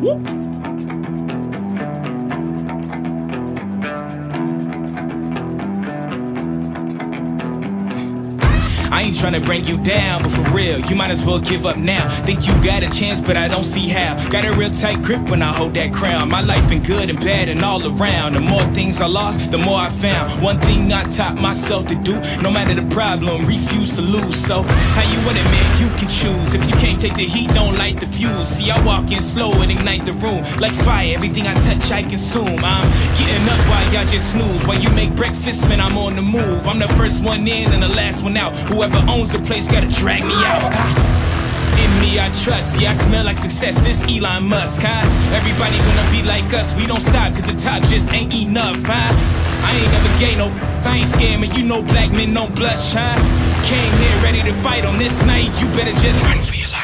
I ain't tryna bring you down, but for real, you might as well give up now. Think you got a chance, but I don't see how. Got a real tight grip when I hold that crown. My life been good and bad and all around. The more things I lost, the more I found. One thing I taught myself to do, no matter the problem, refuse to lose. So, how you want it, man? You can choose. If you can't take the heat, don't light the fuse. See, I walk in slow and ignite the room. Like fire, everything I touch, I consume. I'm getting up while y'all just snooze. While you make breakfast, man, I'm on the move. I'm the first one in and the last one out. Whoever owns the place gotta drag me out. In me I trust, yeah, I smell like success, this Elon Musk, huh? Everybody wanna be like us, we don't stop, cause the top just ain't enough, huh? I ain't never gay, no, I ain't scamming, you know black men don't blush, huh? Came here ready to fight on this night, you better just run for your life.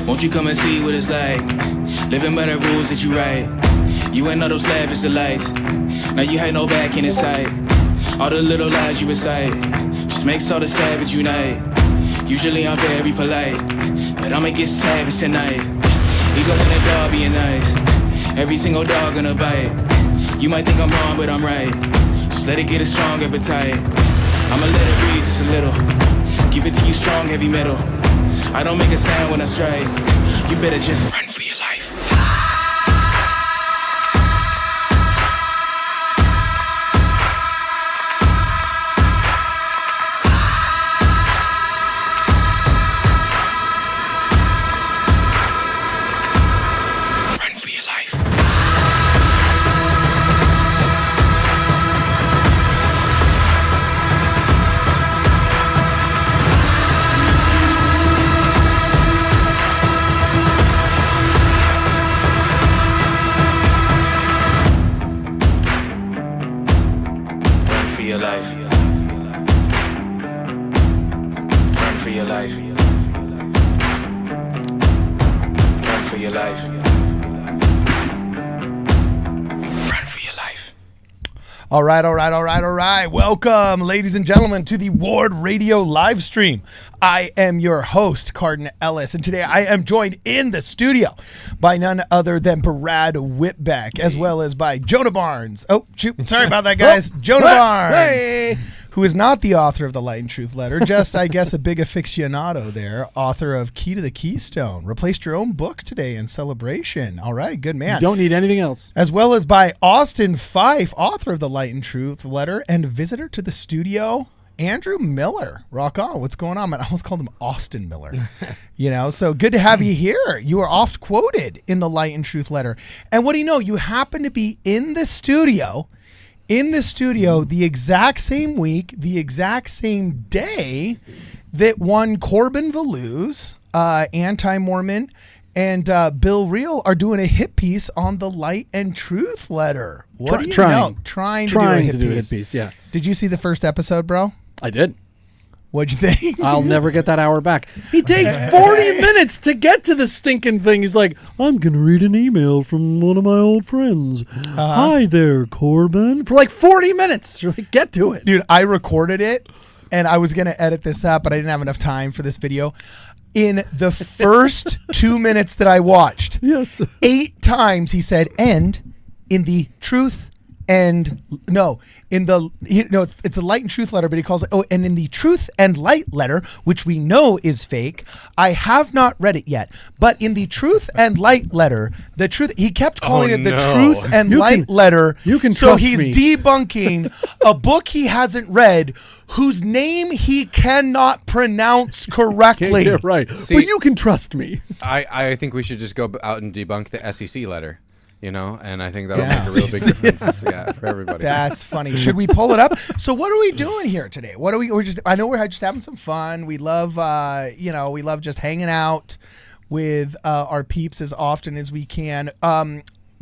Won't you come and see what it's like, living by the rules that you write. You ain't know those lavish delights, now you had no back in sight. All the little lies you recite, just makes all the savage unite. Usually I'm very polite, but I'ma get savage tonight. Even when a dog being nice, every single dog gonna bite. You might think I'm wrong, but I'm right. Just let it get a strong appetite. I'ma let it breathe just a little, give it to you strong, heavy metal. I don't make a sound when I strike. You better just run for your life. Run for your life. Your life. Run for your life. Run for your life. Run for your life. All right. Welcome, ladies and gentlemen, to the Ward Radio live stream. I am your host, Cardin Ellis, and today I am joined in the studio by none other than Brad Whitbeck, as well as by Jonah Barnes. Oh, shoot. Sorry about that, guys. Jonah Barnes, who is not the author of the Light and Truth Letter, just, I guess, a big aficionado there, author of Key to the Keystone. Replaced your own book today in celebration. All right, good man. You don't need anything else. As well as by Austin Fife, author of the Light and Truth Letter, and visitor to the studio, Andrew Miller. Rock on. What's going on, man? I almost called him Austin Miller. So good to have you here. You are oft quoted in the Light and Truth Letter. And what do you know? You happen to be in the studio the exact same week, the exact same day that one Corbin Valu's, Anti-Mormon, and Bill Reel are doing a hit piece on the Light and Truth Letter. What do you know? Trying to do a hit piece, yeah. Did you see the first episode, bro? I did. What'd you think? I'll never get that hour back. He takes 40 minutes to get to the stinking thing. He's like, I'm going to read an email from one of my old friends. Hi there, Corbin. For like 40 minutes. You're like, get to it. Dude, I recorded it, and I was going to edit this up, but I didn't have enough time for this video. In the first 2 minutes that I watched, yes, 8 times he said, "and in the truth." And it's a Light and Truth Letter, but he calls it, and in the Truth and Light Letter, which we know is fake, I have not read it yet, but in the Truth and Light Letter, the truth, he kept calling it the Truth and Light Letter. You can so trust he's me. debunking a book he hasn't read, whose name he cannot pronounce correctly. Yeah, right. See, but you can trust me. I think we should just go out and debunk the SEC letter. And I think that'll make a real big difference, for everybody. That's funny. Should we pull it up? So, what are we doing here today? I know we're just having some fun. We love, we love just hanging out. with our peeps as often as we can.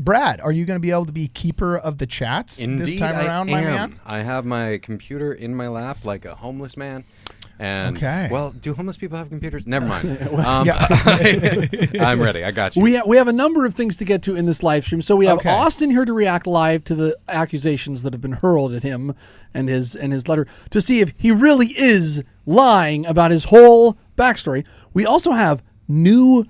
Brad, are you going to be able to be keeper of the chats this time around, my man? I have my computer in my lap like a homeless man. And, okay. Well, do homeless people have computers? Never mind. Yeah. I'm ready. I got you. We have a number of things to get to in this live stream. So we have Okay. Austin here to react live to the accusations that have been hurled at him and his letter to see if he really is lying about his whole backstory. We also have new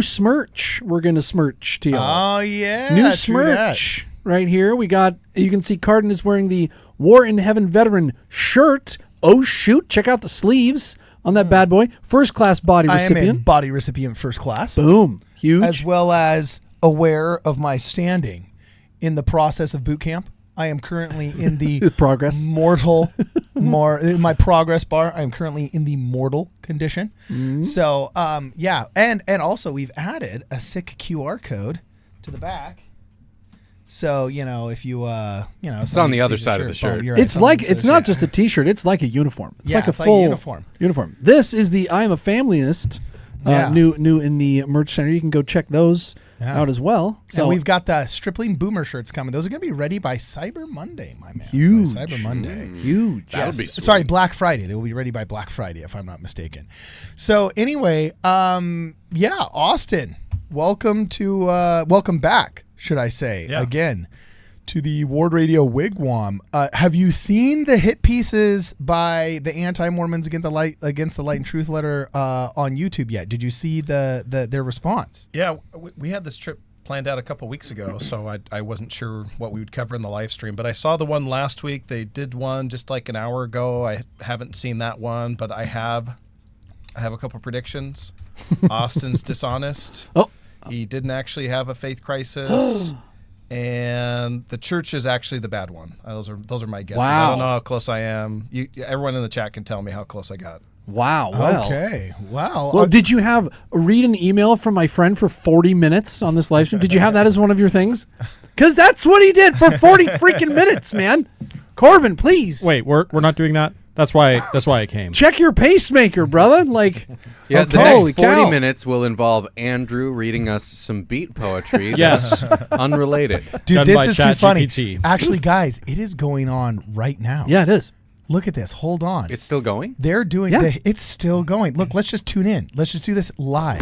smirch. We're going to smirch to y'all. Oh, yeah. New true smirch right here. You can see Cardin is wearing the War in Heaven veteran shirt. Oh, shoot. Check out the sleeves on that bad boy. First class body that. I am in recipient. body recipient first class. Boom. Huge. As well as aware of my standing in the process of boot camp. I am currently in the Progress. in my progress bar. I am currently in the mortal condition. Mm-hmm. So, yeah. And also we've added a sick QR code to the back. So, if you, It's on the other side of the shirt. It's not just a t-shirt. It's like a uniform. It's like a full uniform. This is the I Am a Familyist new in the merch center. You can go check those out as well. So we've got the Stripling Boomer shirts coming. Those are going to be ready by Cyber Monday, my man. Huge. By Cyber Monday. Huge. That'll be sweet. Sorry, Black Friday. They will be ready by Black Friday, if I'm not mistaken. So anyway, Austin, welcome back, should I say, again, to the Ward Radio Wigwam. Have you seen the hit pieces by the Anti-Mormons against the Light and Truth letter on YouTube yet? Did you see their response? Yeah, we had this trip planned out a couple weeks ago, so I wasn't sure what we would cover in the live stream. But I saw the one last week. They did one just like an hour ago. I haven't seen that one, but I have a couple predictions. Austin's dishonest. Oh. He didn't actually have a faith crisis. And the church is actually the bad one. Those are my guesses. Wow. I don't know how close I am. Everyone in the chat can tell me how close I got. Wow. Well. Okay. Wow. Well, did you read an email from my friend for 40 minutes on this live stream? Did you have that as one of your things? Because that's what he did for 40 freaking minutes, man. Corbin, please. Wait, we're not doing that? That's why I came. Check your pacemaker, brother. Yeah, the holy next 40 cow. minutes will involve Andrew reading us some beat poetry. Yes. that's unrelated. Dude, Done this by is too funny. ChatGPT. Actually, guys, it is going on right now. Yeah, it is. Look at this. Hold on. It's still going? They're doing Yeah. it's still going. Look, let's just tune in. Let's just do this live.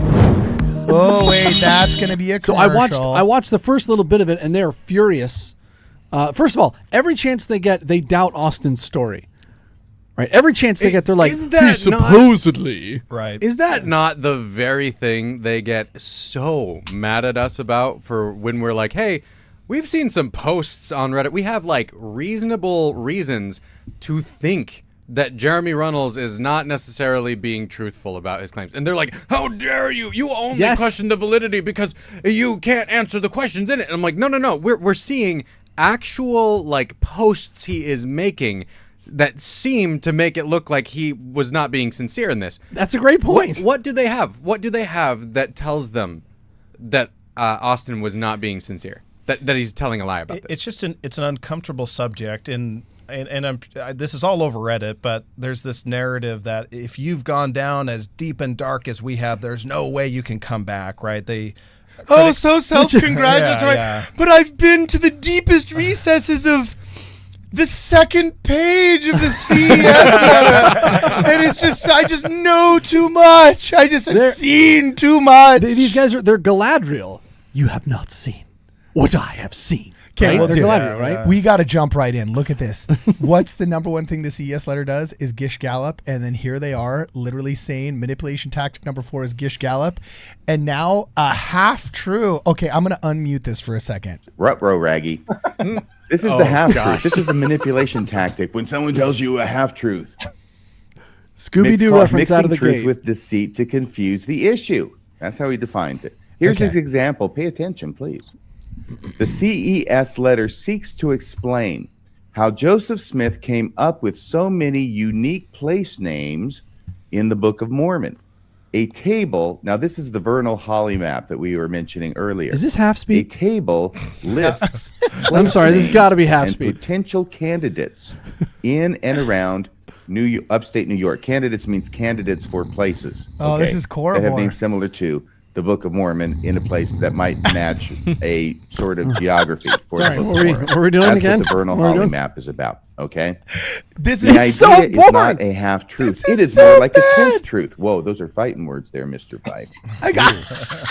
Oh, wait, that's going to be a So commercial. I watched the first little bit of it, and they're furious. First of all, every chance they get, they doubt Austin's story. Right? Every chance they get, they're like, Is that supposedly. Right. Is that not the very thing they get so mad at us about for when we're like, hey, we've seen some posts on Reddit. We have like reasonable reasons to think that Jeremy Runnels is not necessarily being truthful about his claims. And they're like, how dare you? You only question the validity because you can't answer the questions in it. And I'm like, no. We're seeing actual like posts he is making that seem to make it look like he was not being sincere in this. That's a great point. What do they have? What do they have that tells them that Austin was not being sincere? That he's telling a lie about this? It's just it's an uncomfortable subject, and this is all over Reddit, but there's this narrative that if you've gone down as deep and dark as we have, there's no way you can come back, right? So self-congratulatory. Yeah. But I've been to the deepest recesses of the second page of the CES letter, and it's just I just know too much. I just have seen too much. These guys they're Galadriel. You have not seen what I have seen. Okay, right? well, They're dude, Galadriel, right? We got to jump right in. Look at this. What's the number one thing the CES letter does is Gish Gallop, and then here they are literally saying manipulation tactic number 4 is Gish Gallop, and now a half true. Okay, I'm going to unmute this for a second. Ruh-roh, Raggy. This is the half-truth. This is a manipulation tactic when someone tells you a half-truth. Scooby-Doo reference out of the mixing truth gate. with deceit to confuse the issue. That's how he defines it. Here's his example. Pay attention, please. The CES letter seeks to explain how Joseph Smith came up with so many unique place names in the Book of Mormon. A table, now this is the vernal holly map that we were mentioning earlier. Is this half A speed? table lists I'm sorry, this has got to be half and speed. potential candidates in and around upstate New York. Candidates means candidates for places. Oh, this is that have Corabor. names similar to the Book of Mormon in a place that might match a sort of geography for Sorry, the Book what of were Mormon. we doing That's again? what the Vernal What were we Holly doing? map is about. Okay. This The is idea so is boring. not a half truth. This It is is so more like a bad. tenth truth. Whoa, those are fighting words there, Mr. Fife. I got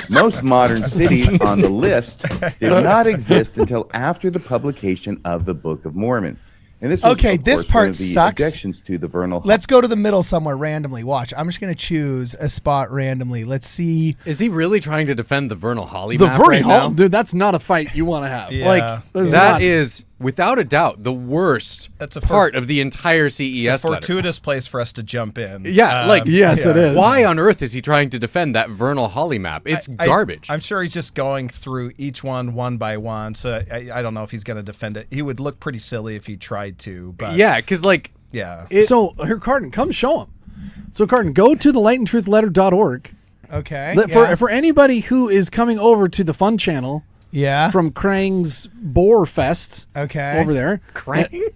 Most modern cities on the list did not exist until after the publication of the Book of Mormon. And this was, Okay, of this course, one part of the sucks. objections to the Vernal Holly. Let's go to the middle somewhere randomly. Watch. I'm just going to choose a spot randomly. Let's see. Is he really trying to defend the Vernal Holly The map Vernal right now? dude, that's not a fight you want to have. Yeah. Like this is That not- is, without a doubt, the worst That's a part of the entire CES It's a letter. fortuitous place for us to jump in. Yeah, like Yes, it is. Why on earth is he trying to defend that Vernal Holly map? It's garbage. I'm sure he's just going through each one by one. So I don't know if he's going to defend it. He would look pretty silly if he tried to. But yeah, because like yeah. So here, Carden, come show him. So Carden, go to the lightandtruthletter.org. Okay. For anybody who is coming over to the Fun Channel yeah. from Krang's Boar Fest Okay. over there. Krang?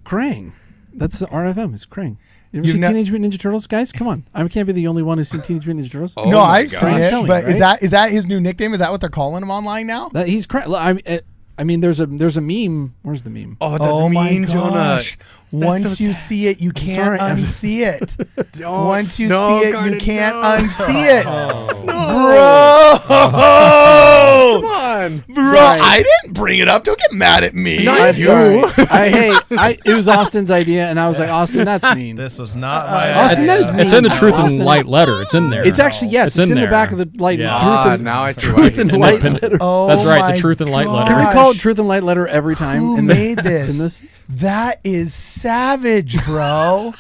Krang. That's the RFM. It's Krang. You ever You've seen not- Teenage Mutant Ninja Turtles, guys? Come on. I can't be the only one who's seen Teenage Mutant Ninja Turtles. Oh no, my I've God. seen I'm it, telling but you, right? is that his new nickname? Is that what they're calling him online now? That he's Krang. I mean, there's a meme. Where's the meme? oh, that's Oh my mean, Jonah. gosh. Once so you sad. see it, you can't sorry, I'm- unsee it. Don't- Once you no, see it, Garden, you can't no. unsee it. Come Bro! on. Bro, Sorry. I didn't bring it up. Don't get mad at me. I'm sorry. It was Austin's idea, and I was like, Austin, that's mean. This was not my Austin, idea. that's mean. It's in the Truth Austin- and Light letter. It's in there. It's actually It's it's in in the there. back of the light. Yeah. Truth and, Now I see why Truth he and did light that. letter. Oh That's right, the my Truth and Light letter. Can we call it gosh. Truth and Light letter every time? Who in made in this? That is savage, bro.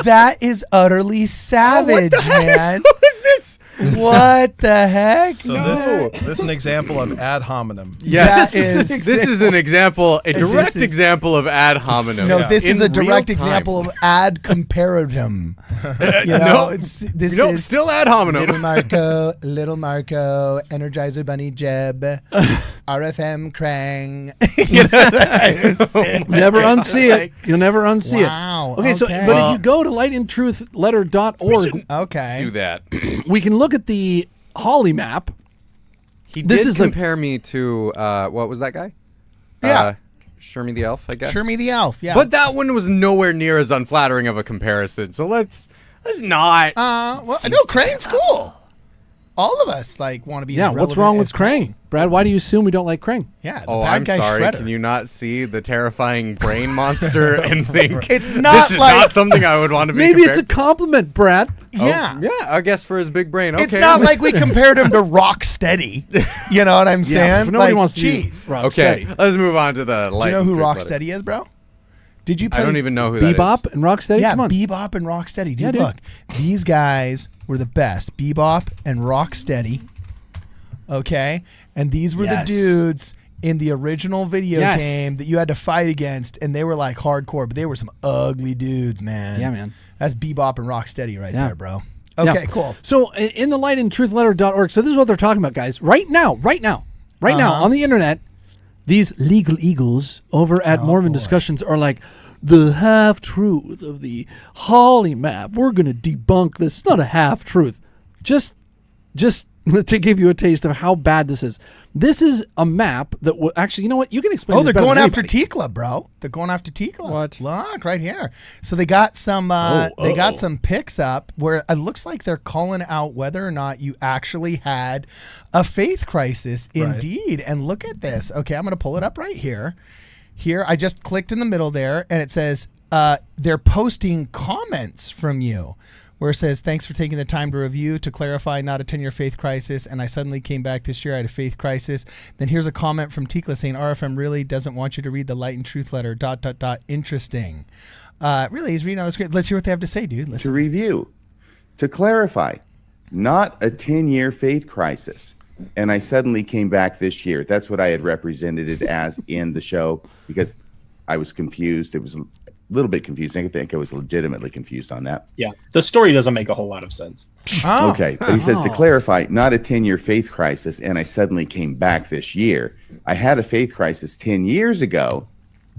That is utterly savage, man. What is this? What the heck? So No. this is an example of ad hominem. Yes, That is- this is an example, a direct is- example of ad hominem. No, this is In a direct real time. example of ad comparatum. You know, No. this Nope, is still ad hominem. Little Marco, Energizer Bunny Jeb, RFM Krang. You know what I'm saying? Never unsee it. You'll never unsee Wow, it. Okay, so okay. but Well- if you go to lightandtruthletter.org, Okay. Do that. we can look at the Holly map. He This did is a- compare me to what was that guy? Yeah. Shermie the Elf, I guess. Shermie the Elf, yeah. But that one was nowhere near as unflattering of a comparison. So let's not. well, no, Krang's cool. All of us want to be. Yeah, as what's relevant wrong with as Krang? Brad, why do you assume we don't like Krang? Yeah, the Oh, bad I'm guy sorry. Shredder. Can you not see the terrifying brain monster and think It's not this is like- not something I would want to be Maybe it's a compared to? compliment, Brad. Yeah. Yeah, I guess for his big brain. Okay, It's not like we compared him to Rocksteady. You know what I'm saying? nobody Like, wants to be jeez. Rocksteady. Okay, let's move on to the light. Do you know who and truth letter. Rocksteady is, bro? Did you play? I don't even know who that is. Bebop and Rocksteady. Yeah, Come on. Bebop and Rocksteady. Dude, Yeah, dude. look, these guys were the best. Bebop and Rocksteady. Okay, and these were Yes. the dudes in the original video Yes. game that you had to fight against, and they were like hardcore, but they were some ugly dudes, man. Yeah, man. That's Bebop and Rocksteady right Yeah. there, bro. Yeah. Okay, cool. So in the lightandtruthletter.org, so this is what they're talking about, guys. Right now on the internet, these legal eagles over at Mormon Discussions are like, the half-truth of the Holly map. We're going to debunk this. It's not a half-truth. Just to give you a taste of how bad this is. This is a map that will actually, you know what? You can explain Oh, this they're better going than after anybody. Tikla, bro. They're going after Tikla. What? Look right here. So they got some. They got some pics up where it looks like they're calling out whether or not you actually had a faith crisis. Right. Indeed. And look at this. Okay, I'm going to pull it up right here. Here, I just clicked in the middle there, and it says they're posting comments from you. Where it says, thanks for taking the time to review. To clarify, not a 10-year faith crisis, and I suddenly came back this year. I had a faith crisis. Then here's a comment from Tikla saying, RFM really doesn't want you to read the Light and Truth letter, ... Interesting. Really, he's reading all this great. Let's hear what they have to say, dude. To Listen. review, to clarify, not a 10-year faith crisis. And I suddenly came back this year. That's what I had represented it as in the show because I was confused. It was a little bit confusing. I think I was legitimately confused on that. Yeah, the story doesn't make a whole lot of sense. Oh. Okay, but he says to clarify, not a 10-year faith crisis, and I suddenly came back this year. I had a faith crisis 10 years ago,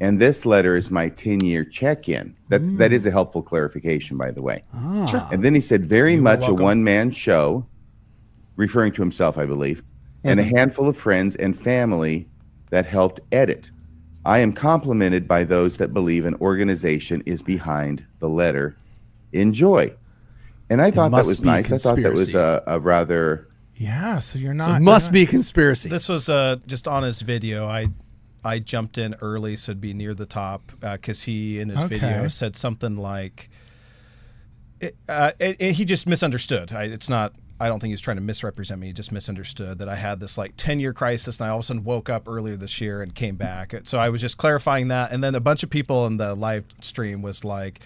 and this letter is my 10-year check-in. That is a helpful clarification, by the way. And then he said, very much a welcome. one-man show. referring to himself, I believe, and a handful of friends and family that helped edit. I am complimented by those that believe an organization is behind the letter. Enjoy. And I thought that must was be nice. I thought that was conspiracy. a rather... Yeah, so you're So not. it must be a conspiracy. This was just on his video. I jumped in early, so it'd be near the top, because he in his video said something like, he just misunderstood. I don't think he was trying to misrepresent me. He just misunderstood that I had this like 10-year crisis, and I all of a sudden woke up earlier this year and came back. So I was just clarifying that, and then a bunch of people in the live stream was like,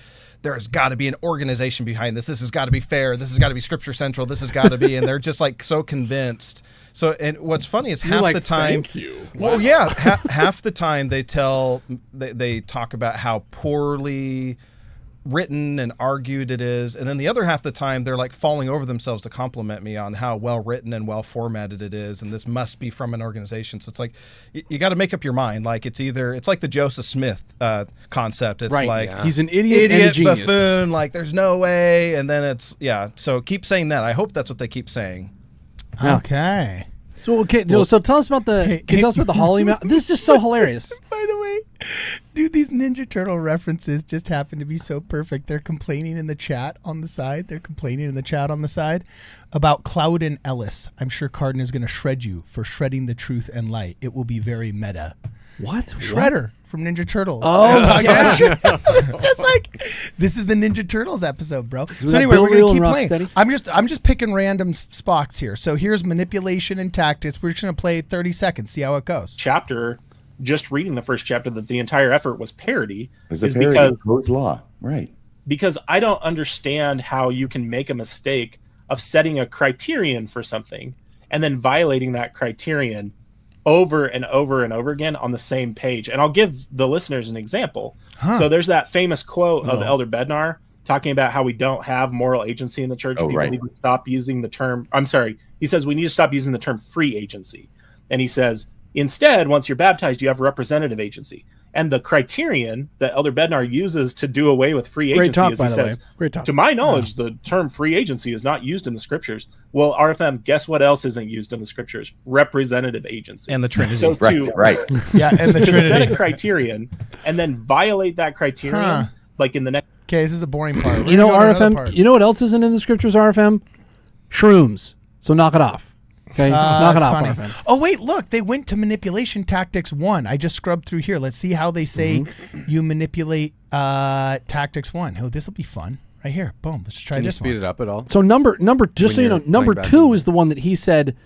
there's got to be an organization behind this. This has got to be fair. This has got to be Scripture Central. This has got to be, and they're just like so convinced. So, and what's funny is half the time, thank you. well, yeah, half the time they talk about how poorly written and argued it is, and then the other half the time they're like falling over themselves to compliment me on how well written and well formatted it is, and this must be from an organization. So it's like you got to make up your mind. Like it's like the Joseph Smith concept. It's like he's an idiot and a genius. buffoon. Like there's no way, and then it's So keep saying that. I hope that's what they keep saying. Okay. So so tell us about the can you tell us about the Holly Mountain? This is just so hilarious. By the way, dude, these Ninja Turtle references just happen to be so perfect. They're complaining in the chat on the side. About Cloud and Ellis. I'm sure Cardin is going to shred you for shredding the truth and light. It will be very meta. What? Shredder from Ninja Turtles. Oh, yeah. Just like this is the Ninja Turtles episode, bro. So anyway, Bill we're gonna Reel keep and playing. Rocksteady? I'm just picking random spots here. So here's manipulation and tactics. We're just gonna play 30 seconds, see how it goes. Chapter, just reading the first chapter, that the entire effort was parody. It's a parody of Code's Law. Right. Because I don't understand how you can make a mistake of setting a criterion for something and then violating that criterion over and over and over again on the same page. And I'll give the listeners an example. So there's that famous quote of Elder Bednar talking about how we don't have moral agency in the church. People need to stop using the term. He says we need to stop using the term free agency. And he says, instead, once you're baptized, you have representative agency. And the criterion that Elder Bednar uses to do away with free agency is he says, to my knowledge, the term free agency is not used in the scriptures. Well, RFM, guess what else isn't used in the scriptures? Representative agency. And the Trinity. So Right. Yeah, and the to Trinity. set a criterion and then violate that criterion, like in the next. Okay, this is a boring part. You know, RFM, you know what else isn't in the scriptures, RFM? Shrooms. So knock it off. Okay, knock it off. RFM. Oh wait, look, they went to manipulation tactics 1. I just scrubbed through here. Let's see how they say you manipulate tactics 1. Oh, this will be fun. Right here. Boom. Let's try Can you this speed one. it up at all? So number just so you know, you're number playing back 2 in. is the one that he said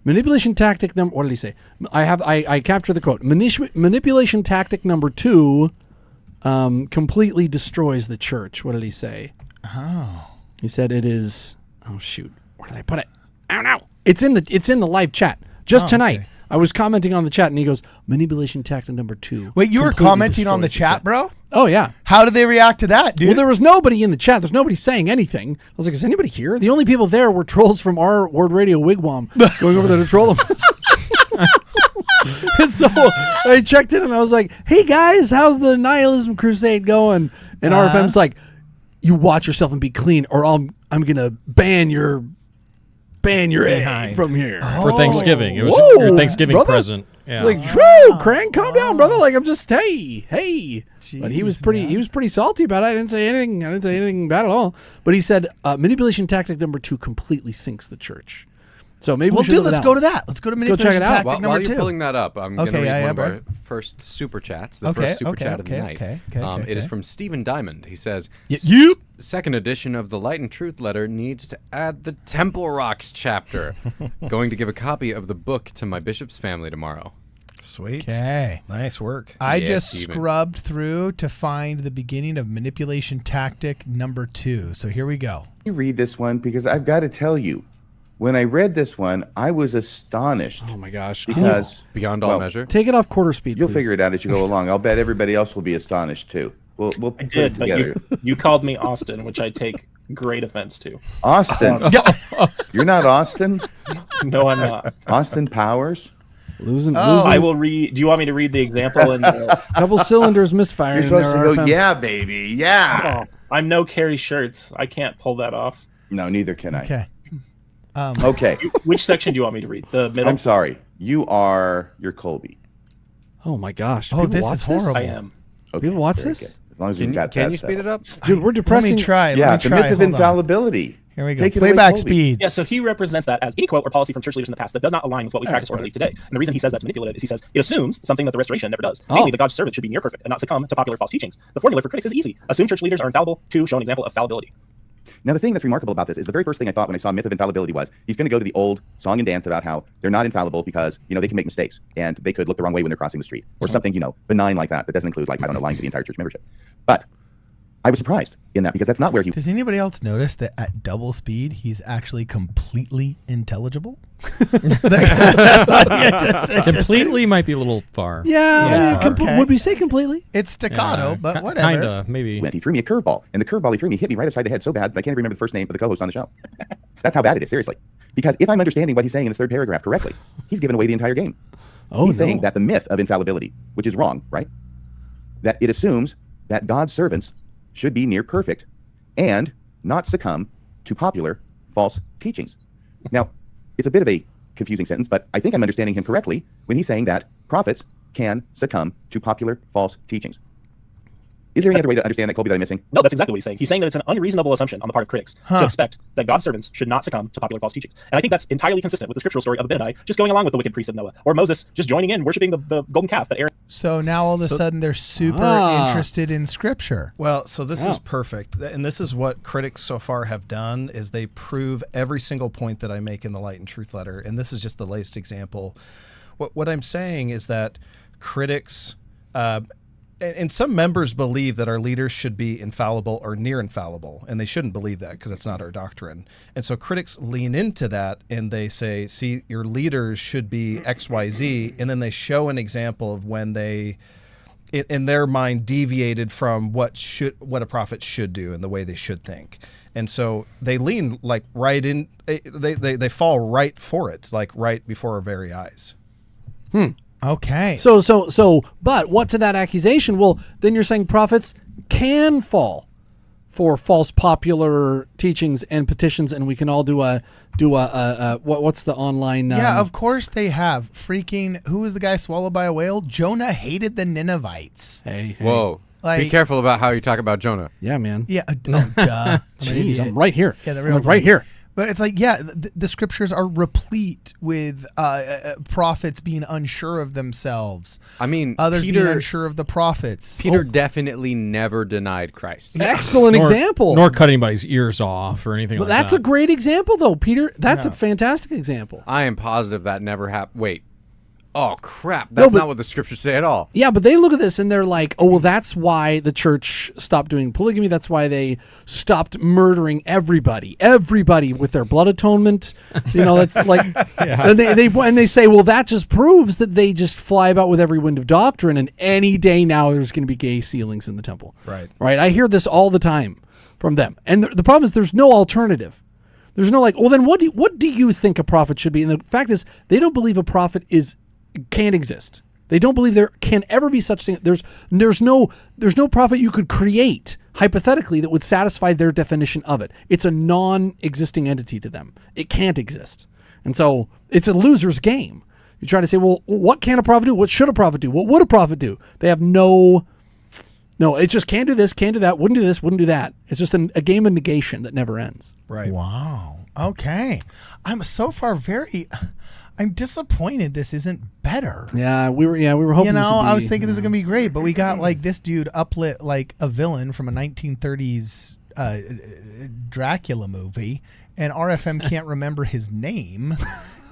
manipulation tactic number. What did he say? I captured the quote. Manipulation tactic number 2 completely destroys the church. What did he say? Oh. He said it is. Oh shoot. Where did I put it? Oh no. It's in the live chat. Just tonight. okay. I was commenting on the chat and he goes, manipulation tactic number 2. Wait, you were completely commenting on the destroys chat, bro? Oh yeah. How did they react to that, dude? Well, there was nobody in the chat. There's nobody saying anything. I was like, is anybody here? The only people there were trolls from our Word Radio wigwam going over there to troll them. And so I checked in and I was like, hey guys, how's the nihilism crusade going? And RFM's like, you watch yourself and be clean or I'm going to ban your A from here. For Thanksgiving. It was Whoa, your Thanksgiving brother. present. Yeah. Like, whoa, Crank, calm down, brother. Like, I'm just, hey. But he was pretty salty about it. I didn't say anything bad at all. But he said manipulation tactic number 2 completely sinks the church. So maybe Well, dude, let's go to that. Let's go to Let's go check manipulation it out. tactic While number you're 2. pulling that up, I'm going to Okay, read yeah, one yeah, of our first super chats. The Okay, first super okay, chat of the okay, night. okay, It is okay. from Stephen Diamond. He says, You. second edition of the Light and Truth letter needs to add the Temple Rocks chapter. Going to give a copy of the book to my bishop's family tomorrow. Sweet. Okay. Nice work. I Yeah, just Steven. scrubbed through to find the beginning of manipulation tactic number 2. So here we go. You read this one because I've got to tell you, when I read this one, I was astonished Oh my gosh. because Beyond all measure. Take it off quarter speed, you'll please. figure it out as you go along. I'll bet everybody else will be astonished too. We'll I put it did, but together. you called me Austin, which I take great offense to. Austin, you're not Austin. No, I'm not. Austin Powers. Losing I will read. Do you want me to read the example? In the, couple cylinders misfiring. You're supposed in to there, go, RFM. yeah, baby, yeah. I'm no Carrie Shirts. I can't pull that off. No, neither can I. Okay. Okay. Which section do you want me to read? The middle? I'm sorry. You're Colby. Oh my gosh! Do Oh, people this watch is horrible. I am. Okay, People watch very this? good. As long as you've got Can that you speed it settled. up? Dude, we're depressing. Let me try. Yeah, Let the me myth try. of Hold on. infallibility. Here we go. Take it away, Playback Colby. speed. Yeah, so he represents that as any quote or policy from church leaders in the past that does not align with what we practice or believe today. And the reason he says that's manipulative is he says it assumes something that the restoration never does. Namely, that God's servant should be near perfect and not succumb to popular false teachings. The formula for critics is easy. Assume church leaders are infallible. 2, show an example of fallibility. Now, the thing that's remarkable about this is the very first thing I thought when I saw myth of infallibility was he's going to go to the old song and dance about how they're not infallible because, they can make mistakes and they could look the wrong way when they're crossing the street or something, benign like that. That doesn't include, lying to the entire church membership. But I was surprised in that because that's not where he... Does anybody else notice that at double speed, he's actually completely intelligible? Completely might be a little far. Yeah, okay. would we say completely? It's staccato, but whatever. Kinda, maybe. He threw me a curveball, and the curveball he threw me hit me right upside the head so bad that I can't even remember the first name of the co-host on the show. That's how bad it is, seriously. Because if I'm understanding what he's saying in this third paragraph correctly, he's given away the entire game. He's saying that the myth of infallibility, which is wrong, right? That it assumes that God's servants should be near perfect and not succumb to popular false teachings. Now, it's a bit of a confusing sentence, but I think I'm understanding him correctly when he's saying that prophets can succumb to popular false teachings. Is there any other way to understand that, Colby, that I'm missing? No, that's exactly what he's saying. He's saying that it's an unreasonable assumption on the part of critics to expect that God's servants should not succumb to popular false teachings. And I think that's entirely consistent with the scriptural story of Abinadi just going along with the wicked priest of Noah, or Moses just joining in, worshiping the golden calf that Aaron... So now all of a sudden they're super interested in scripture. Well, so this is perfect. And this is what critics so far have done is they prove every single point that I make in the Light and Truth letter. And this is just the latest example. What I'm saying is that critics... and some members believe that our leaders should be infallible or near infallible, and they shouldn't believe that because that's not our doctrine. And so critics lean into that and they say, see, your leaders should be X, Y, Z, and then they show an example of when they, in their mind, deviated from what a prophet should do and the way they should think. And so they lean right in, they fall right for it, right before our very eyes. Okay. But what to that accusation? Well, then you're saying prophets can fall for false popular teachings and petitions, and we can all do what's the online? Yeah, of course they have. Freaking, who was the guy swallowed by a whale? Jonah hated the Ninevites. Hey. Whoa. Be careful about how you talk about Jonah. Yeah, man. Yeah. Duh. Jeez, I'm right here. Yeah, the real right here. But it's the scriptures are replete with prophets being unsure of themselves. I mean, others Peter, being unsure of the prophets. Peter definitely never denied Christ. Excellent example. Nor cut anybody's ears off or anything But like that. that's a great example, though, Peter. That's a fantastic example. I am positive that never happened. Wait. Oh, crap. That's not what the scriptures say at all. Yeah, but they look at this and they're like, oh, well, that's why the church stopped doing polygamy. That's why they stopped murdering everybody with their blood atonement. That's like, and they say, well, that just proves that they just fly about with every wind of doctrine. And any day now there's going to be gay sealings in the temple. Right. I hear this all the time from them. And the problem is there's no alternative. There's no well, then what do you think a prophet should be? And the fact is they don't believe a prophet can't exist. They don't believe there can ever be such thing. There's no prophet you could create hypothetically that would satisfy their definition of it. It's a non-existing entity to them. It can't exist. And so it's a loser's game. You try to say, well, what can a prophet do? What should a prophet do? What would a prophet do? They have no, it just can't do this, can't do that, wouldn't do this, wouldn't do that. It's just a game of negation that never ends. Right. Wow. Okay. I'm so far I'm disappointed this isn't better. Yeah, we were hoping. I was thinking this is gonna be great, but we got this dude uplit like a villain from a 1930s Dracula movie, and RFM can't remember his name.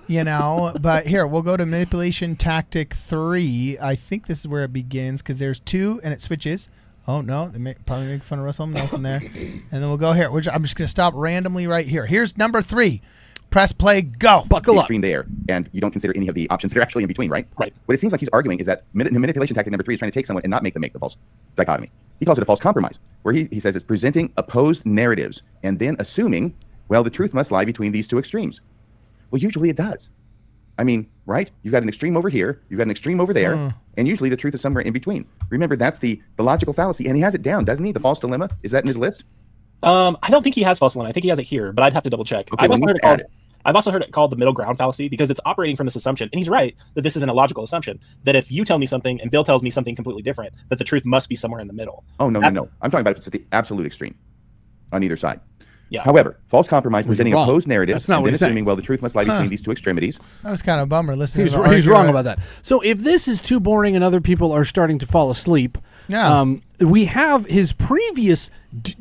But here we'll go to manipulation tactic 3. I think this is where it begins because there's 2 and it switches. Oh no, they probably make fun of Russell Nelson there, and then we'll go here. I'm just gonna stop randomly right here. Here's number 3. Press play, go. Buckle up. There, and you don't consider any of the options that are actually in between, right? Right. What it seems like he's arguing is that manipulation tactic number 3 is trying to take someone and not make them make the false dichotomy. He calls it a false compromise, where he says it's presenting opposed narratives and then assuming, well, the truth must lie between these two extremes. Well, usually it does. I mean, right? You've got an extreme over here, you've got an extreme over there, and usually the truth is somewhere in between. Remember, that's the logical fallacy, and he has it down, doesn't he? The false dilemma? Is that in his list? I don't think he has false dilemma. I think he has it here, but I'd have to double check. Okay, I've also heard it called the middle ground fallacy because it's operating from this assumption, and he's right that this is an illogical assumption, that if you tell me something and Bill tells me something completely different, that the truth must be somewhere in the middle. Oh, no. I'm talking about if it's at the absolute extreme on either side. Yeah. However, false compromise presenting wrong. opposed narratives That's not and what then he's saying. assuming, well, the truth must lie between these two extremities. That was kind of a bummer listening He's to the wrong argument. about that. So if this is too boring and other people are starting to fall asleep, Yeah. we have his previous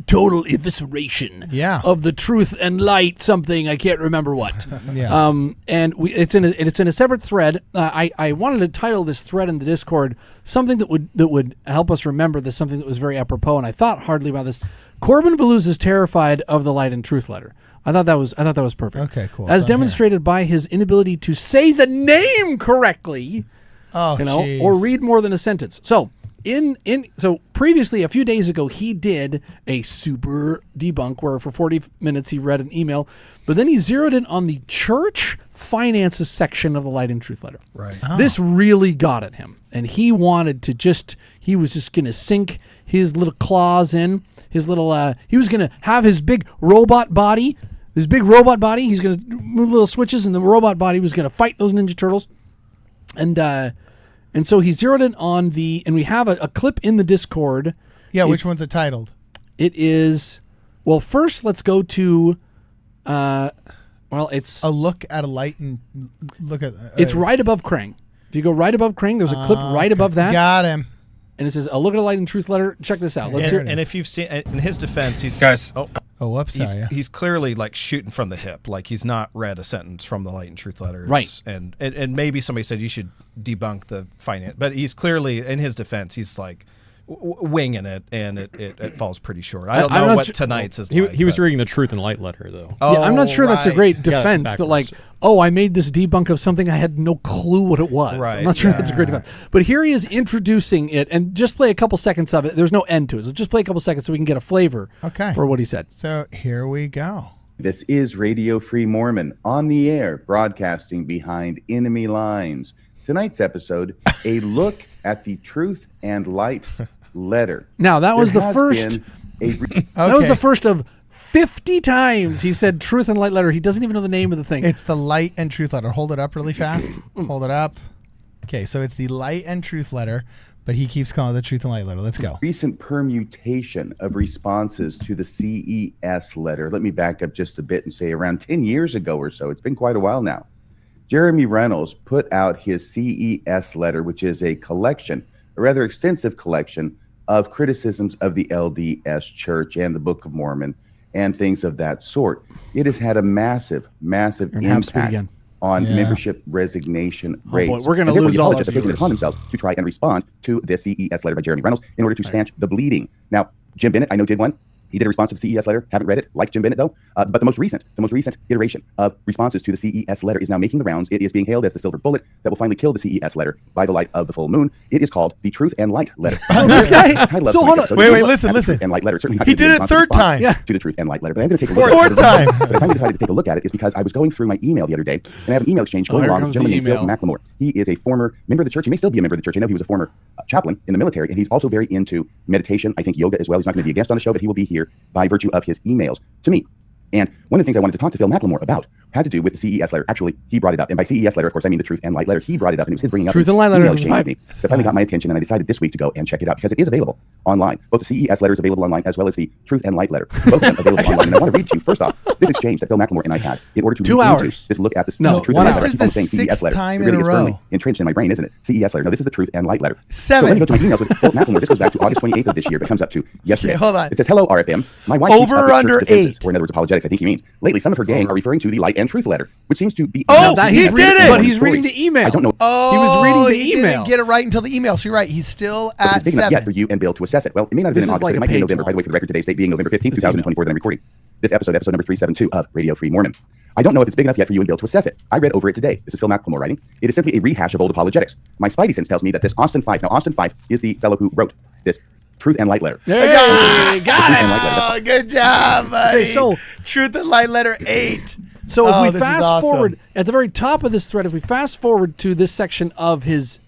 total evisceration of the truth and light something. I can't remember what. Yeah. And it's in a separate thread. I wanted to title this thread in the Discord something that would help us remember this, something that was very apropos. And I thought hardly about this. Corbin Valouz is terrified of the Light and Truth letter. I thought that was perfect. Okay, cool. As So, demonstrated by his inability to say the name correctly, geez. or read more than a sentence. So so previously, a few days ago, he did a super debunk where for 40 minutes he read an email, but then he zeroed in on the church finances section of the Light and Truth letter. Right. This really got at him, and he wanted to he was just going to sink his little claws in, his little, he was going to have his big robot body, he's going to move little switches, and the robot body was going to fight those Ninja Turtles. And so he zeroed in on and we have a clip in the Discord. Yeah, which one's it titled? It is, well, first let's go to, it's A look at a light and look at. it's right above Krang. If you go right above Krang, there's a clip right above that. Got him. And it says, a look at a Light and Truth letter. Check this out. Let's hear it. And if you've seen, in his defense, he's Guys. Oh, whoops. Sorry. he's clearly like shooting from the hip, like he's not read a sentence from the Light and Truth letters, Right. And maybe somebody said you should debunk the finance, but he's clearly, in his defense, he's like winging it, and it falls pretty short. I don't I'm know not what su- tonight's is He, like. he was but- reading the Truth and Light letter, though. Yeah, I'm not sure that's a great right. defense. That like, backwards. I made this debunk of something I had no clue what it was. Right, I'm not sure yeah. that's a great defense. But here he is introducing it, and just play a couple seconds of it. There's no end to it, so just play a couple seconds so we can get a flavor for what he said. So here we go. This is Radio Free Mormon on the air, broadcasting behind enemy lines. Tonight's episode, a look at the Truth and Light letter. Now, that was There the has first. been That was the first of 50 times he said truth and light letter. He doesn't even know the name of the thing. It's the Light and Truth letter. Hold it up really fast. Hold it up. Okay, so it's the Light and Truth letter, but he keeps calling it the Truth and Light letter. Let's go. recent permutation of responses to the CES letter. Let me back up just a bit and say around 10 years ago or so, it's been quite a while now, Jeremy Reynolds put out his CES letter, which is a collection, a rather extensive collection of criticisms of the LDS Church and the Book of Mormon and things of that sort. It has had a massive You're gonna have speed impact again. on membership resignation rates. boy, we're gonna And therefore, lose the all apologists our have taken it viewers. upon themselves to try and respond to this CES letter by Jeremy Reynolds in order to stanch the bleeding. Now, Jim Bennett, I know, did one. He did a response to the CES letter. Haven't read it, like Jim Bennett, though. But the most recent iteration of responses to the CES letter is now making the rounds. It is being hailed as the silver bullet that will finally kill the CES letter by the light of the full moon. It is called the Truth and Light letter. So this guy- The title of so tonight's hold on. episode Wait, is wait, Look listen, at the listen. Truth and Light letter. Certainly not He going to be did a it response third time. Yeah. to the Truth and Light letter. But I'm going to take a look Fourth time. But I finally decided to take a look at it is because I was going through my email the other day, and I have an email exchange going here along with a comes the gentleman named Phil email. McLemore. He is a former member of the church. He may still be a member of the church. I know he was a former chaplain in the military, and he's also very into meditation. I think yoga as well. He's not going to be a guest on the show, but he will be here by virtue of his emails to me. And one of the things I wanted to talk to Phil McLemore about had to do with the CES letter. Actually, he brought it up. And by CES letter, of course, I mean the Truth and Light letter. He brought it up, and it was his bringing up Truth an and Light letter email is exchange five. with me. So it finally got my attention, and I decided this week to go and check it out because it is available online. Both the CES letter is available online as well as the Truth and Light letter. Both of them available online. And I want to read to you, first off, this exchange that Phil McLemore and I had in order to 2 read into hours. this look at the No, Truth 1 and Light hour. letter. This is I'm the saying CES sixth letter. time You're in gonna a get this firmly row. entrenched in my brain, isn't it? CES letter. No, this is the Truth and Light letter. 7. So let me go to my emails with Phil McLemore. This goes back to August 28th of this year, but it comes up to yesterday. Okay, hold on. It says, hello, RFM. My wife Over keeps up with under church defenses, 8. or in other words, apologetics, I think he means. Lately, some of her gang are referring to the Light and Truth letter, which seems to be... Oh, That he he's did reading- it! But he's reading the email. I don't know. Oh, He was reading the he email. didn't get it right until the email. So you're right. He's still at It's big enough yet 7. for you and Bill to assess it. Well, it may not have been This in is August, like but it a might be in page November. By the way, for the record, today's date being November 15th, This 2024 that I'm recording this episode number 372 of Radio Free Mormon. I don't know if it's big enough yet for you and Bill to assess it. I read over it today. This is Phil McLemore writing. It is simply a rehash of old apologetics. My spidey sense tells me that this Austin Fife, now Austin Fife is the fellow who wrote this Truth and Light letter. Hey, got it. Oh, good job, buddy. Okay, so- Truth and Light letter 8. So Oh, if we this is fast awesome. forward at the very top of this thread, if we fast forward to this section of his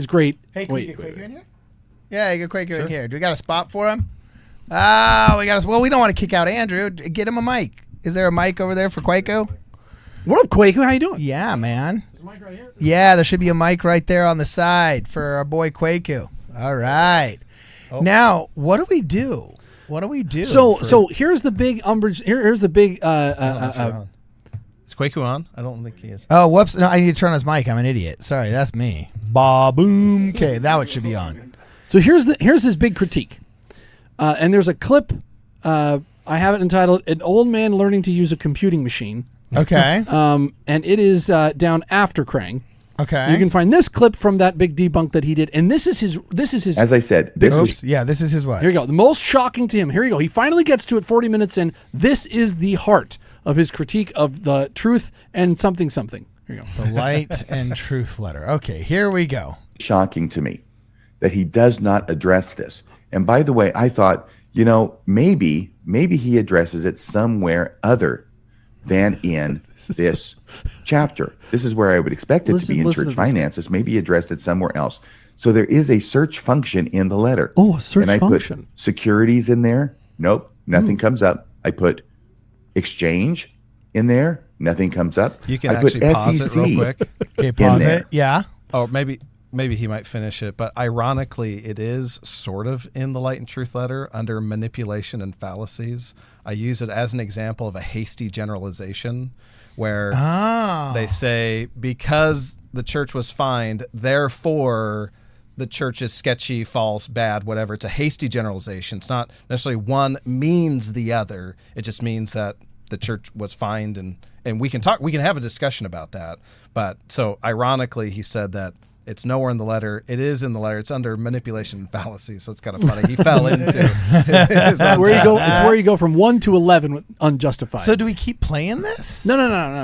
great. Hey, can we wait, get Quaker in here? Yeah, you get Quaker in here. Do we got a spot for him? Well, we don't want to kick out Andrew. Get him a mic. Is there a mic over there for Quaco? What up, Quaku? How you doing? Yeah, man. There's a mic right here. Yeah, there should be a mic right there on the side for our boy Quaku. All right. Now, what do we do? What do we do? So here's the big umbrage. Here's the big. Is Quaku on? I don't think he is. Oh, whoops. No, I need to turn on his mic. I'm an idiot. Sorry, that's me. Ba-boom. Okay, that one should be on. So here's his big critique. And there's a clip. I have it entitled "An Old Man Learning to Use a Computing Machine." Okay. And it is down after Krang. Okay. You can find this clip from that big debunk that he did, and this is his. As I said, Oops. Yeah, this is his what? Here you go. The most shocking to him. Here you go. He finally gets to it 40 minutes in. This is the heart of his critique of the truth and something. Here you go. The Light and Truth letter. Okay, here we go. shocking to me that he does not address this. And by the way, I thought, maybe he addresses it somewhere other than in this chapter. This is where I would expect it to be in church finances. Maybe he addressed it somewhere else. So there is a search function in the letter. Oh, a search function. Put securities in there. Nope, nothing comes up. I put exchange in there. Nothing comes up. You can actually pause it real quick. Okay, pause it. Yeah. Oh, maybe he might finish it, but ironically, it is sort of in the Light and Truth letter under manipulation and fallacies. I use it as an example of a hasty generalization where they say, because the church was fined, therefore the church is sketchy, false, bad, whatever. It's a hasty generalization. It's not necessarily one means the other. It just means that the church was fined, and we can have a discussion about that. But so ironically, he said that it's nowhere in the letter. It is in the letter. It's under manipulation and fallacy. So it's kind of funny. He fell into it's where you go from 1 to 11 with unjustified. So do we keep playing this? No.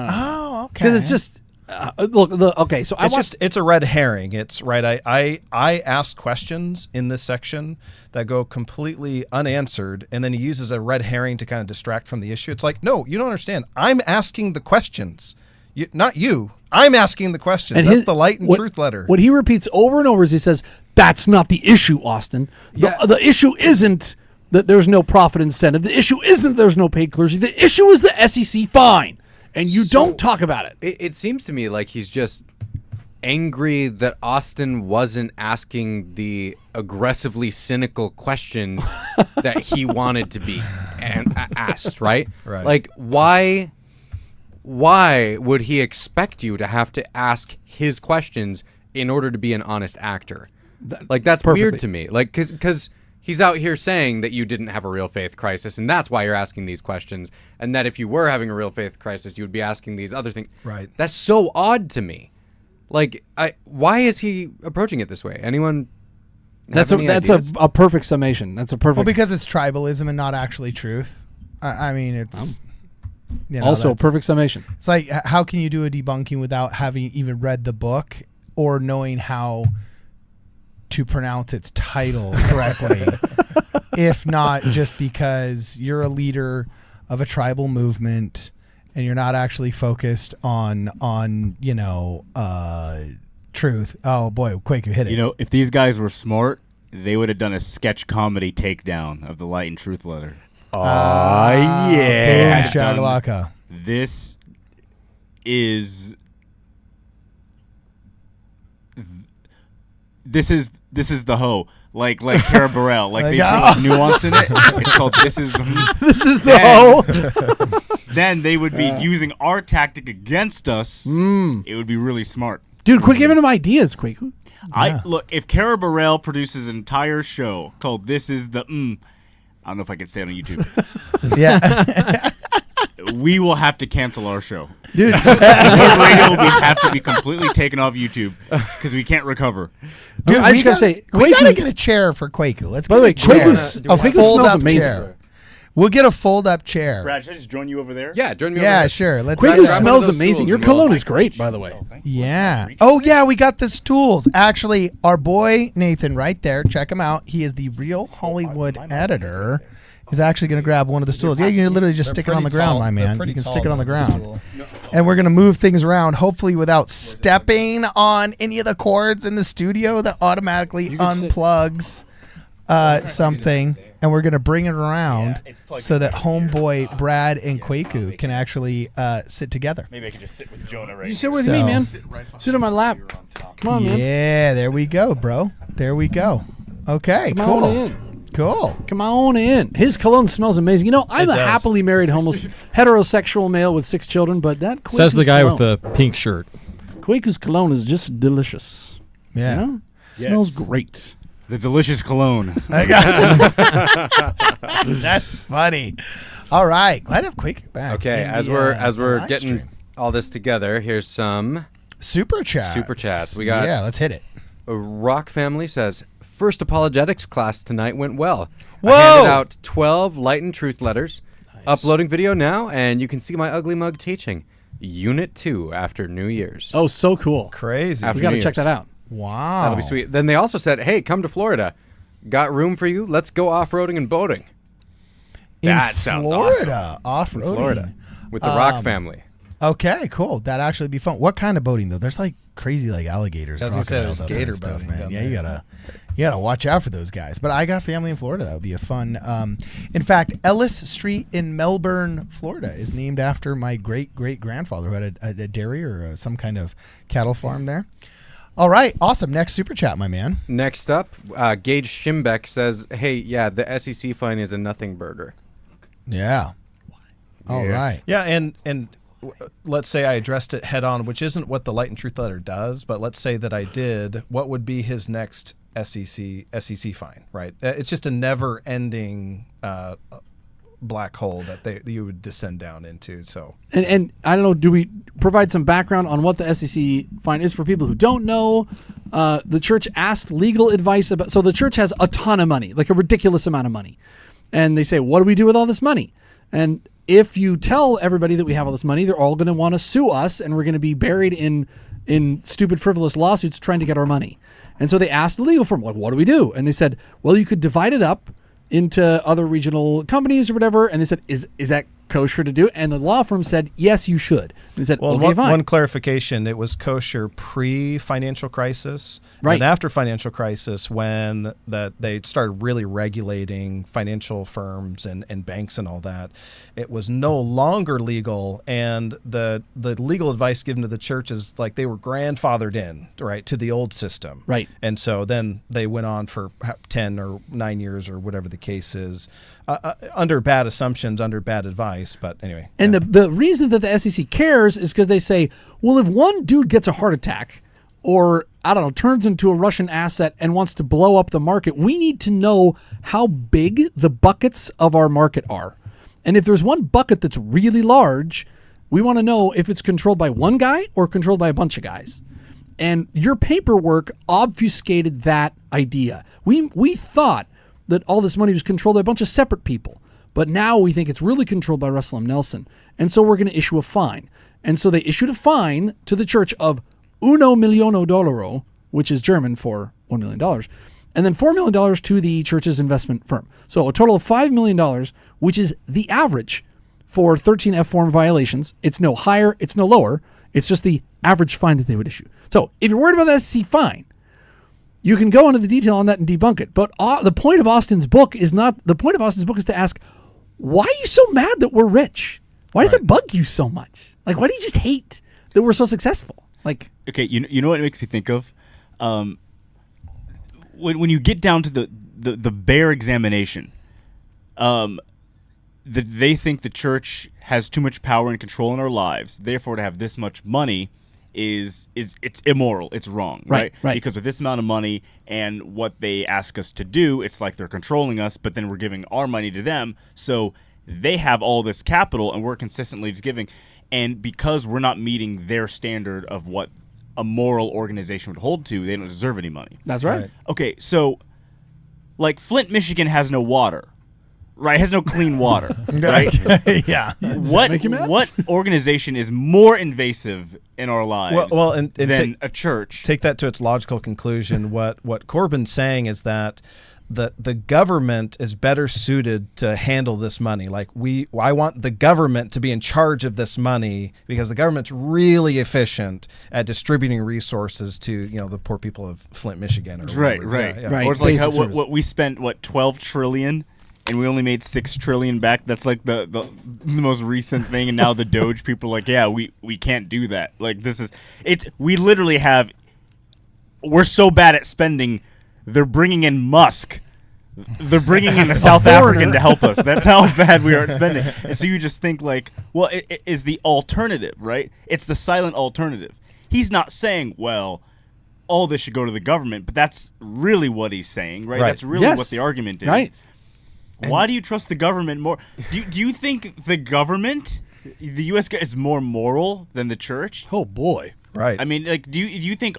Oh, okay. Because it's just okay. So it's a red herring. It's right. I ask questions in this section that go completely unanswered, and then he uses a red herring to kind of distract from the issue. It's like, no, you don't understand. I'm asking the questions. Not you. I'm asking the questions. And that's the Light and Truth letter. What he repeats over and over is he says, that's not the issue, Austin. The issue isn't that there's no profit incentive. The issue isn't there's no paid clergy. The issue is the SEC fine. And you don't talk about it. It seems to me like he's just angry that Austin wasn't asking the aggressively cynical questions that he wanted to be asked, right? Right. Like, why would he expect you to have to ask his questions in order to be an honest actor? Like, that's weird to me. Like, because he's out here saying that you didn't have a real faith crisis, and that's why you're asking these questions, and that if you were having a real faith crisis, you would be asking these other things. Right. That's so odd to me. Like, why is he approaching it this way? Anyone? That's a perfect summation. That's a perfect. Well, because it's tribalism and not actually truth. I mean, it's. Also, a perfect summation. It's like, how can you do a debunking without having even read the book or knowing how to pronounce its title correctly? If not just because you're a leader of a tribal movement and you're not actually focused on truth. Oh boy, Quake, you hit it. If these guys were smart, they would have done a sketch comedy takedown of the Light and Truth letter. Yeah. Boom, shagalaka. This is the hoe. Like Cara Burrell. Like they put nuance in it. It's called This is the hoe. Then they would be using our tactic against us. It would be really smart. Dude, quit giving them ideas, quick. Look, if Cara Burrell produces an entire show called This is the I don't know if I can say it on YouTube. Yeah. We will have to cancel our show. Dude. News Radio will have to be completely taken off YouTube because we can't recover. Dude, I just got to say, we got to get a chair for Quaku. Let's by the way, Quaku smells amazing. Chair. We'll get a fold-up chair. Brad, should I just join you over there? Yeah, join me over there. Yeah, sure. Let's Quaku smells amazing. Your cologne is great, by the way. Yeah. Oh, yeah, we got the stools. Actually, our boy Nathan right there, check him out. He is the Real Hollywood editor. He's actually going to grab one of the stools. Yeah, you can literally just stick it on the ground, my man. You can stick it on the ground. And we're going to move things around, hopefully without stepping on any of the cords in the studio that automatically unplugs something. and we're going to bring it around it's plugged so in that right here. homeboy Brad and Kwaku can actually sit together. Maybe I could just sit with Jonah right You here. sit with So- me, man. Sit on my lap. Come on, man. Yeah, there we go, bro. There we go. Okay, Come cool. on in. Cool. Come on in. His cologne smells amazing. You know, I'm a does. happily married heterosexual male with 6 children, but that Says the Kwaku's guy cologne, with the pink shirt. Kwaku's cologne is just delicious. Yeah. You know? Smells great. The delicious cologne. That's funny. All right, glad to have Kwaku back. Okay, in as the, we're the live getting stream. all this together, here's some super chats. Super chats. We got- Yeah, let's hit it. Rock Family says, first apologetics class tonight went well. Whoa! I handed out 12 Light and Truth letters. Uploading video now, and you can see my ugly mug teaching. Unit 2 after New Year's. Oh, so cool. Crazy. After We got to New check Year's. that out. Wow. That'll be sweet. Then they also said, hey, come to Florida. Got room for you? Let's go off-roading and boating. In That sounds Florida, off-roading. Florida. With the Rock family. Okay, cool. That'd actually be fun. What kind of boating though? There's like crazy like alligators, As I said, crocodiles, there's out there and gator stuff, boating man. down Yeah, there. you gotta watch out for those guys. But I got family in Florida. That would be a fun. In fact, Ellis Street in Melbourne, Florida, is named after my great grandfather who had a dairy or some kind of cattle farm there. All right, awesome. Next super chat, my man. Next up, Gage Schimbeck says, hey, yeah, the SEC fine is a nothing burger. Yeah. All right. Yeah, and let's say I addressed it head on, which isn't what the Light and Truth letter does, but let's say that I did. What would be his next SEC fine? Right? It's just a never-ending black hole that you would descend down into. So And I don't know, do we provide some background on what the SEC fine is for people who don't know? The church asked legal advice about, so the church has a ton of money, like a ridiculous amount of money. And they say, what do we do with all this money? And if you tell everybody that we have all this money, they're all going to want to sue us, and we're going to be buried in stupid, frivolous lawsuits trying to get our money. And so they asked the legal firm, like, what do we do? And they said, well, you could divide it up into other regional companies or whatever. And they said, is that kosher to do? And the law firm said, yes, you should. And they said, well, okay, fine. one clarification: it was kosher pre-financial crisis, Right. and after financial crisis, when they started really regulating financial firms and banks and all that, it was no longer legal. And the legal advice given to the church is like they were grandfathered in, right, to the old system, Right. And so then they went on for 10 or 9 years or whatever the case is, under bad assumptions, under bad advice. But anyway, And the reason that the SEC cares is because they say, well, if one dude gets a heart attack or, I don't know, turns into a Russian asset and wants to blow up the market, we need to know how big the buckets of our market are. And if there's one bucket that's really large, we want to know if it's controlled by one guy or controlled by a bunch of guys. And your paperwork obfuscated that idea. We thought that all this money was controlled by a bunch of separate people. But now we think it's really controlled by Russell M. Nelson. And so we're going to issue a fine. And so they issued a fine to the church of $1 million, which is German for $1 million, and then $4 million to the church's investment firm. So a total of $5 million, which is the average for 13 F form violations. It's no higher, it's no lower. It's just the average fine that they would issue. So if you're worried about the SEC fine, you can go into the detail on that and debunk it. But the point of Austin's book is to ask, why are you so mad that we're rich? Why does it bug you so much? Like, why do you just hate that we're so successful? Like, Okay, you know what it makes me think of? When you get down to the bare examination, they think the church has too much power and control in our lives. Therefore, to have this much money is it's immoral. It's wrong, right? Right. Because with this amount of money and what they ask us to do, it's like they're controlling us, but then we're giving our money to them. So they have all this capital, and we're consistently just giving. And because we're not meeting their standard of what a moral organization would hold to, they don't deserve any money. that's right. Okay, so like Flint, Michigan has no water, right? It has no clean water, right? Yeah. What organization is more invasive in our lives Well, and than a church? Take that to its logical conclusion. What Corbin's saying is that the government is better suited to handle this money. Like I want the government to be in charge of this money because the government's really efficient at distributing resources to the poor people of Flint, Michigan. Or Right. whatever. Yeah. Right. Or it's like Basic what we spent 12 trillion and we only made 6 trillion back. That's like the most recent thing, and now the Doge people are like, yeah, we can't do that. Like this is it. We literally have. We're so bad at spending. They're bringing in Musk. They're bringing in a South African to help us. That's how bad we are at spending. And so you just think like, well, it is the alternative, right? It's the silent alternative. He's not saying, well, all this should go to the government, but that's really what he's saying, right? That's really what the argument is. Right. Why do you trust the government more? Do you think the government, the U.S. is more moral than the church? Oh boy. Right. I mean, like, do you think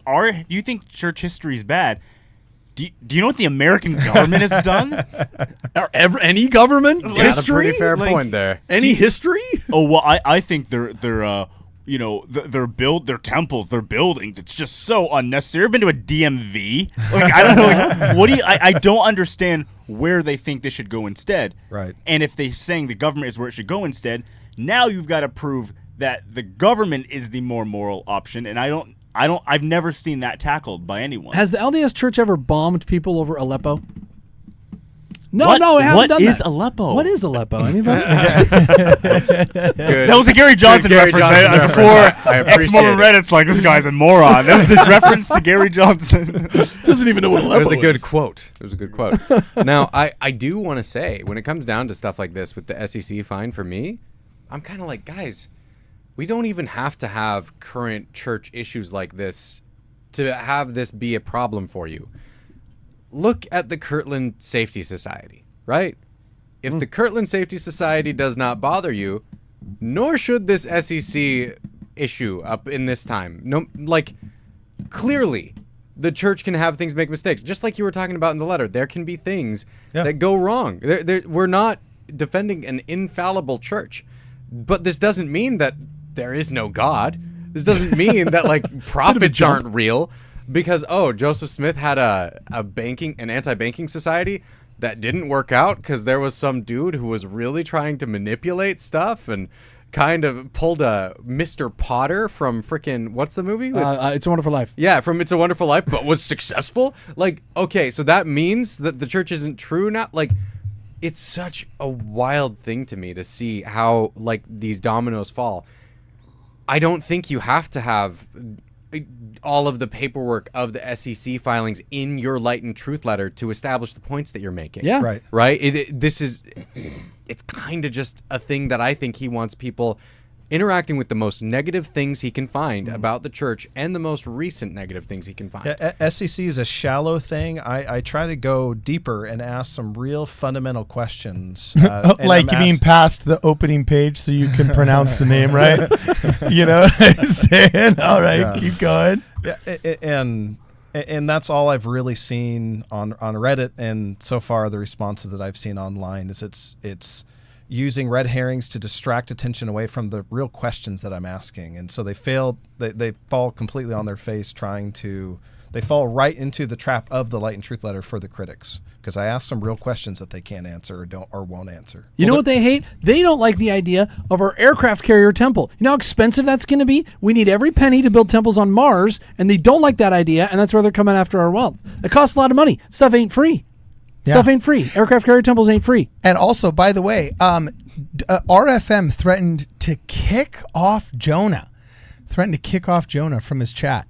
church history is bad? Do you know what the American government has done? Any government history? Pretty fair Like, point there. Any history? Oh well, I think they're their temples, their buildings. It's just so unnecessary. Ever been to a DMV? Like I don't know. Like, what do you? I don't understand where they think they should go instead. Right. And if they're saying the government is where it should go instead, now you've got to prove that the government is the more moral option. And I've never seen that tackled by anyone. Has the LDS Church ever bombed people over Aleppo? No, What- no, it hasn't what done is that. Aleppo? What is Aleppo? Anybody? Good. That was a Gary Johnson Gary reference. Johnson reference. Before I appreciate ex-Mormon it. Reddit's like, this guy's a moron. That was his reference to Gary Johnson. Doesn't even know what Aleppo It was a good is. quote. It was a good quote. Now, I do want to say, when it comes down to stuff like this with the SEC fine, for me, I'm kind of like, guys, we don't even have to have current church issues like this to have this be a problem for you. Look at the Kirtland Safety Society, right? If the Kirtland Safety Society does not bother you, nor should this SEC issue up in this time. No, like, clearly, the church can have things make mistakes. Just like you were talking about in the letter, there can be things that go wrong. We're not defending an infallible church, but this doesn't mean that there is no God. This doesn't mean that like prophets aren't real, because Joseph Smith had an anti-banking society that didn't work out because there was some dude who was really trying to manipulate stuff and kind of pulled a Mr. Potter from frickin' what's the movie? It's a Wonderful Life. Yeah, from It's a Wonderful Life, but was successful. Like, okay, so that means that the church isn't true now. Like, it's such a wild thing to me to see how like these dominoes fall. I don't think you have to have all of the paperwork of the SEC filings in your Light and Truth letter to establish the points that you're making. Yeah. Right. Right? It's kind of just a thing that I think he wants people interacting with the most negative things he can find about the church and the most recent negative things he can find. SEC is a shallow thing. I try to go deeper and ask some real fundamental questions. Like you mean past the opening page so you can pronounce the name right? You know what I'm saying? All right, keep going. Yeah, and that's all I've really seen on Reddit, and so far the responses that I've seen online is it's using red herrings to distract attention away from the real questions that I'm asking, and so they fall completely on their face they fall right into the trap of the Light and Truth letter for the critics, because I ask some real questions that they can't answer or won't answer. You know what they hate? They don't like the idea of our aircraft carrier temple. You know how expensive that's going to be? We need every penny to build temples on Mars, and they don't like that idea, and that's where they're coming after our wealth. It costs a lot of money. Stuff ain't free. Stuff ain't free. Aircraft carrier temples ain't free. And also, by the way, RFM threatened to kick off Jonah. From his chat.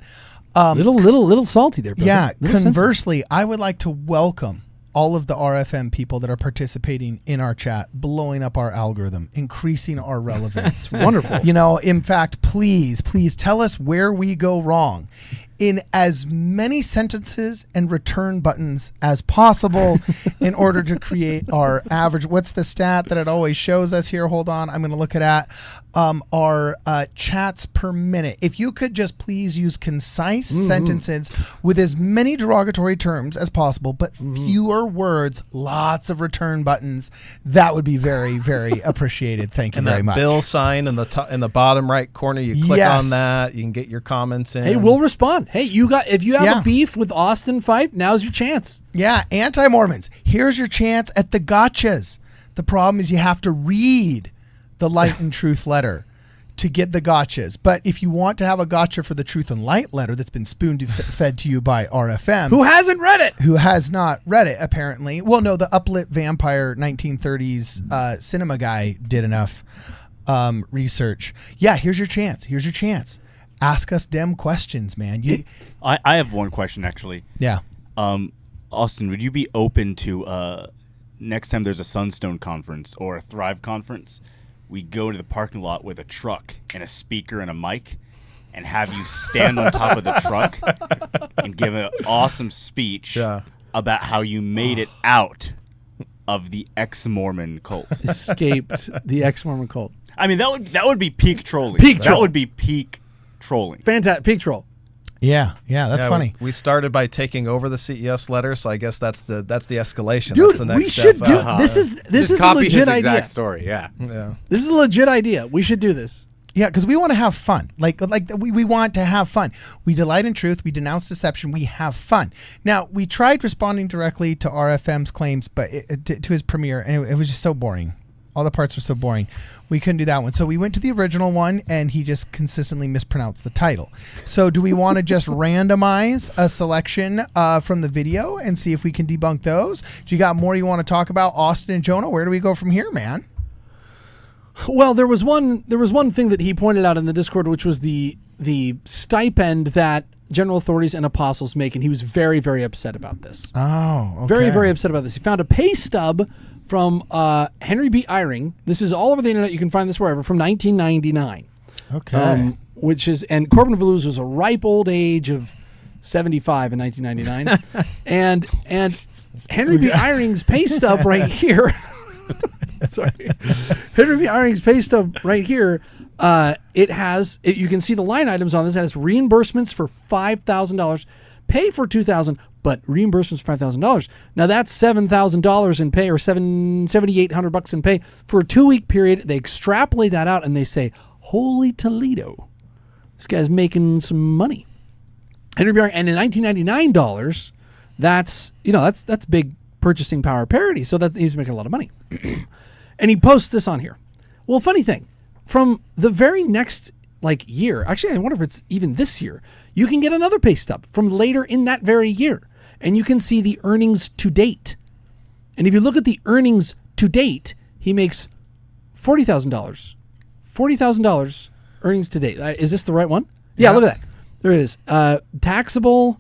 Little salty there, brother. Yeah. Little Conversely, I would like to welcome all of the RFM people that are participating in our chat, blowing up our algorithm, increasing our relevance. Wonderful. You know, in fact, please tell us where we go wrong in as many sentences and return buttons as possible in order to create our average. What's the stat that it always shows us here? Hold on. I'm going to look it at our chats per minute. If you could just please use concise sentences with as many derogatory terms as possible, but fewer words, lots of return buttons, that would be very, very appreciated. Thank you And very that much. bill sign in the bottom right corner, you click on that, you can get your comments in. Hey, we'll respond. Hey, if you have a beef with Austin Fife, now's your chance. Yeah, Anti-Mormons, here's your chance at the gotchas. The problem is you have to read the Light and Truth letter to get the gotchas. But if you want to have a gotcha for the Truth and Light letter that's been spoon-fed to you by RFM, Who hasn't read it? who has not read it apparently. Well, no, the uplit vampire 1930s cinema guy did enough research. Yeah, here's your chance. Ask us dem questions, man. I have one question actually. Yeah. Austin, would you be open to next time there's a Sunstone conference or a Thrive conference, we go to the parking lot with a truck and a speaker and a mic and have you stand on top of the truck and give an awesome speech about how you made it out of the ex-Mormon cult. Escaped the ex-Mormon cult. I mean, that would be peak trolling. That would be peak trolling. Fantastic. Peak troll. Yeah, that's funny. We started by taking over the CES letter, so I guess that's the escalation. Dude, that's the next we step should do up. this. Is a copy legit his idea? exact story. Yeah. This is a legit idea. We should do this. Yeah, because we want to have fun. Like we want to have fun. We delight in truth. We denounce deception. We have fun. Now, we tried responding directly to RFM's claims, but to his premiere, and it was just so boring. All the parts were so boring. We couldn't do that one. So we went to the original one, and he just consistently mispronounced the title. So do we want to just randomize a selection from the video and see if we can debunk those? Do you got more you want to talk about, Austin and Jonah? Where do we go from here, man? Well, there was one thing that he pointed out in the Discord, which was the stipend that general authorities and apostles make, and he was very, very upset about this. Oh, okay. Very, very upset about this. He found a pay stub from Henry B. Eyring. This is all over the internet. You can find this wherever, from 1999. Okay. Which is, and Corbin Veluz was a ripe old age of 75 in 1999. and Henry B. Eyring's pay stub right here. Sorry. Henry B. Eyring's pay stub right here. You can see the line items on this. It has reimbursements for $5,000, pay for $2,000, but reimbursements for $5,000. Now that's $7,000 in pay, or $7,800 in pay for a 2-week period. They extrapolate that out and they say, "Holy Toledo, this guy's making some money." Henry B. Eyring, and in $1999, that's big purchasing power parity. So that he's making a lot of money, and he posts this on here. Well, funny thing. From the very next year, actually I wonder if it's even this year, you can get another pay stub from later in that very year, and you can see the earnings to date. And if you look at the earnings to date, he makes $40,000. $40,000 earnings to date. Is this the right one? Yeah, look at that. There it is. Taxable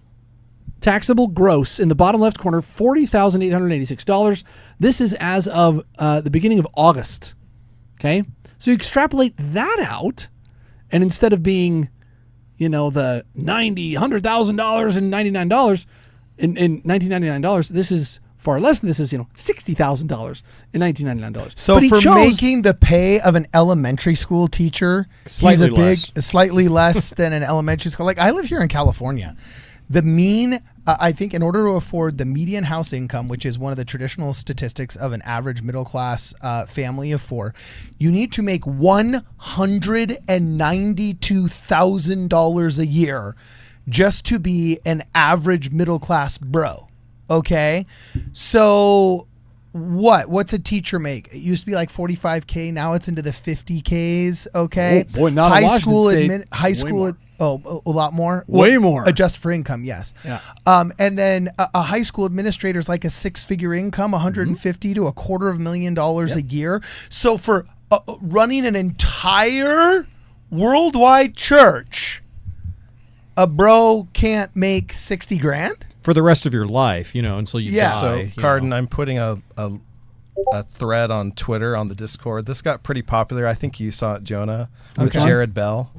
gross in the bottom left corner, $40,886. This is as of the beginning of August. Okay? So you extrapolate that out, and instead of being, the $100,000 and $99 in $1999, this is far less than this is, $60,000 in $1999. So for making the pay of an elementary school teacher, slightly less than an elementary school. Like I live here in California. The mean, I think in order to afford the median house income, which is one of the traditional statistics of an average middle class family of 4, you need to make $192,000 a year just to be an average middle class bro. Okay. So what's a teacher make? It used to be like $45K. Now it's into the $50Ks. Okay. Oh, boy, not in Washington State. A lot more? Way more. Adjust for income, yes. Yeah. And then a high school administrator is like a 6-figure income, $150,000 to $250,000 a year. So for running an entire worldwide church, a bro can't make $60,000 for the rest of your life, until you die. So, Cardin, I'm putting a thread on Twitter on the Discord. This got pretty popular. I think you saw it, Jonah, with Jared Bell.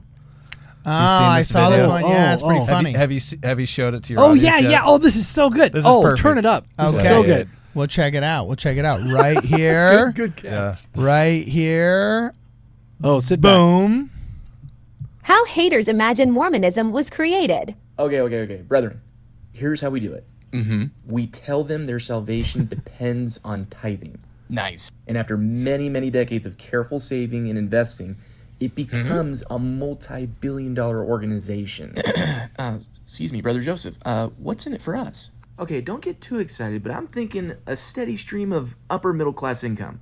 I saw this one. Yeah, it's pretty funny. Have you showed it to your Oh, audience yet? yeah. Oh, this is so good. This is perfect. Turn it up. This is Okay. so good. We'll check it out. Right here. Good catch. Right here. Oh, sit back. Boom. How haters imagine Mormonism was created. Okay. Brethren, here's how we do it. We tell them their salvation depends on tithing. Nice. And after many, many decades of careful saving and investing, it becomes a multi-billion-dollar organization. Excuse me, Brother Joseph. What's in it for us? Okay, don't get too excited, but I'm thinking a steady stream of upper middle-class income.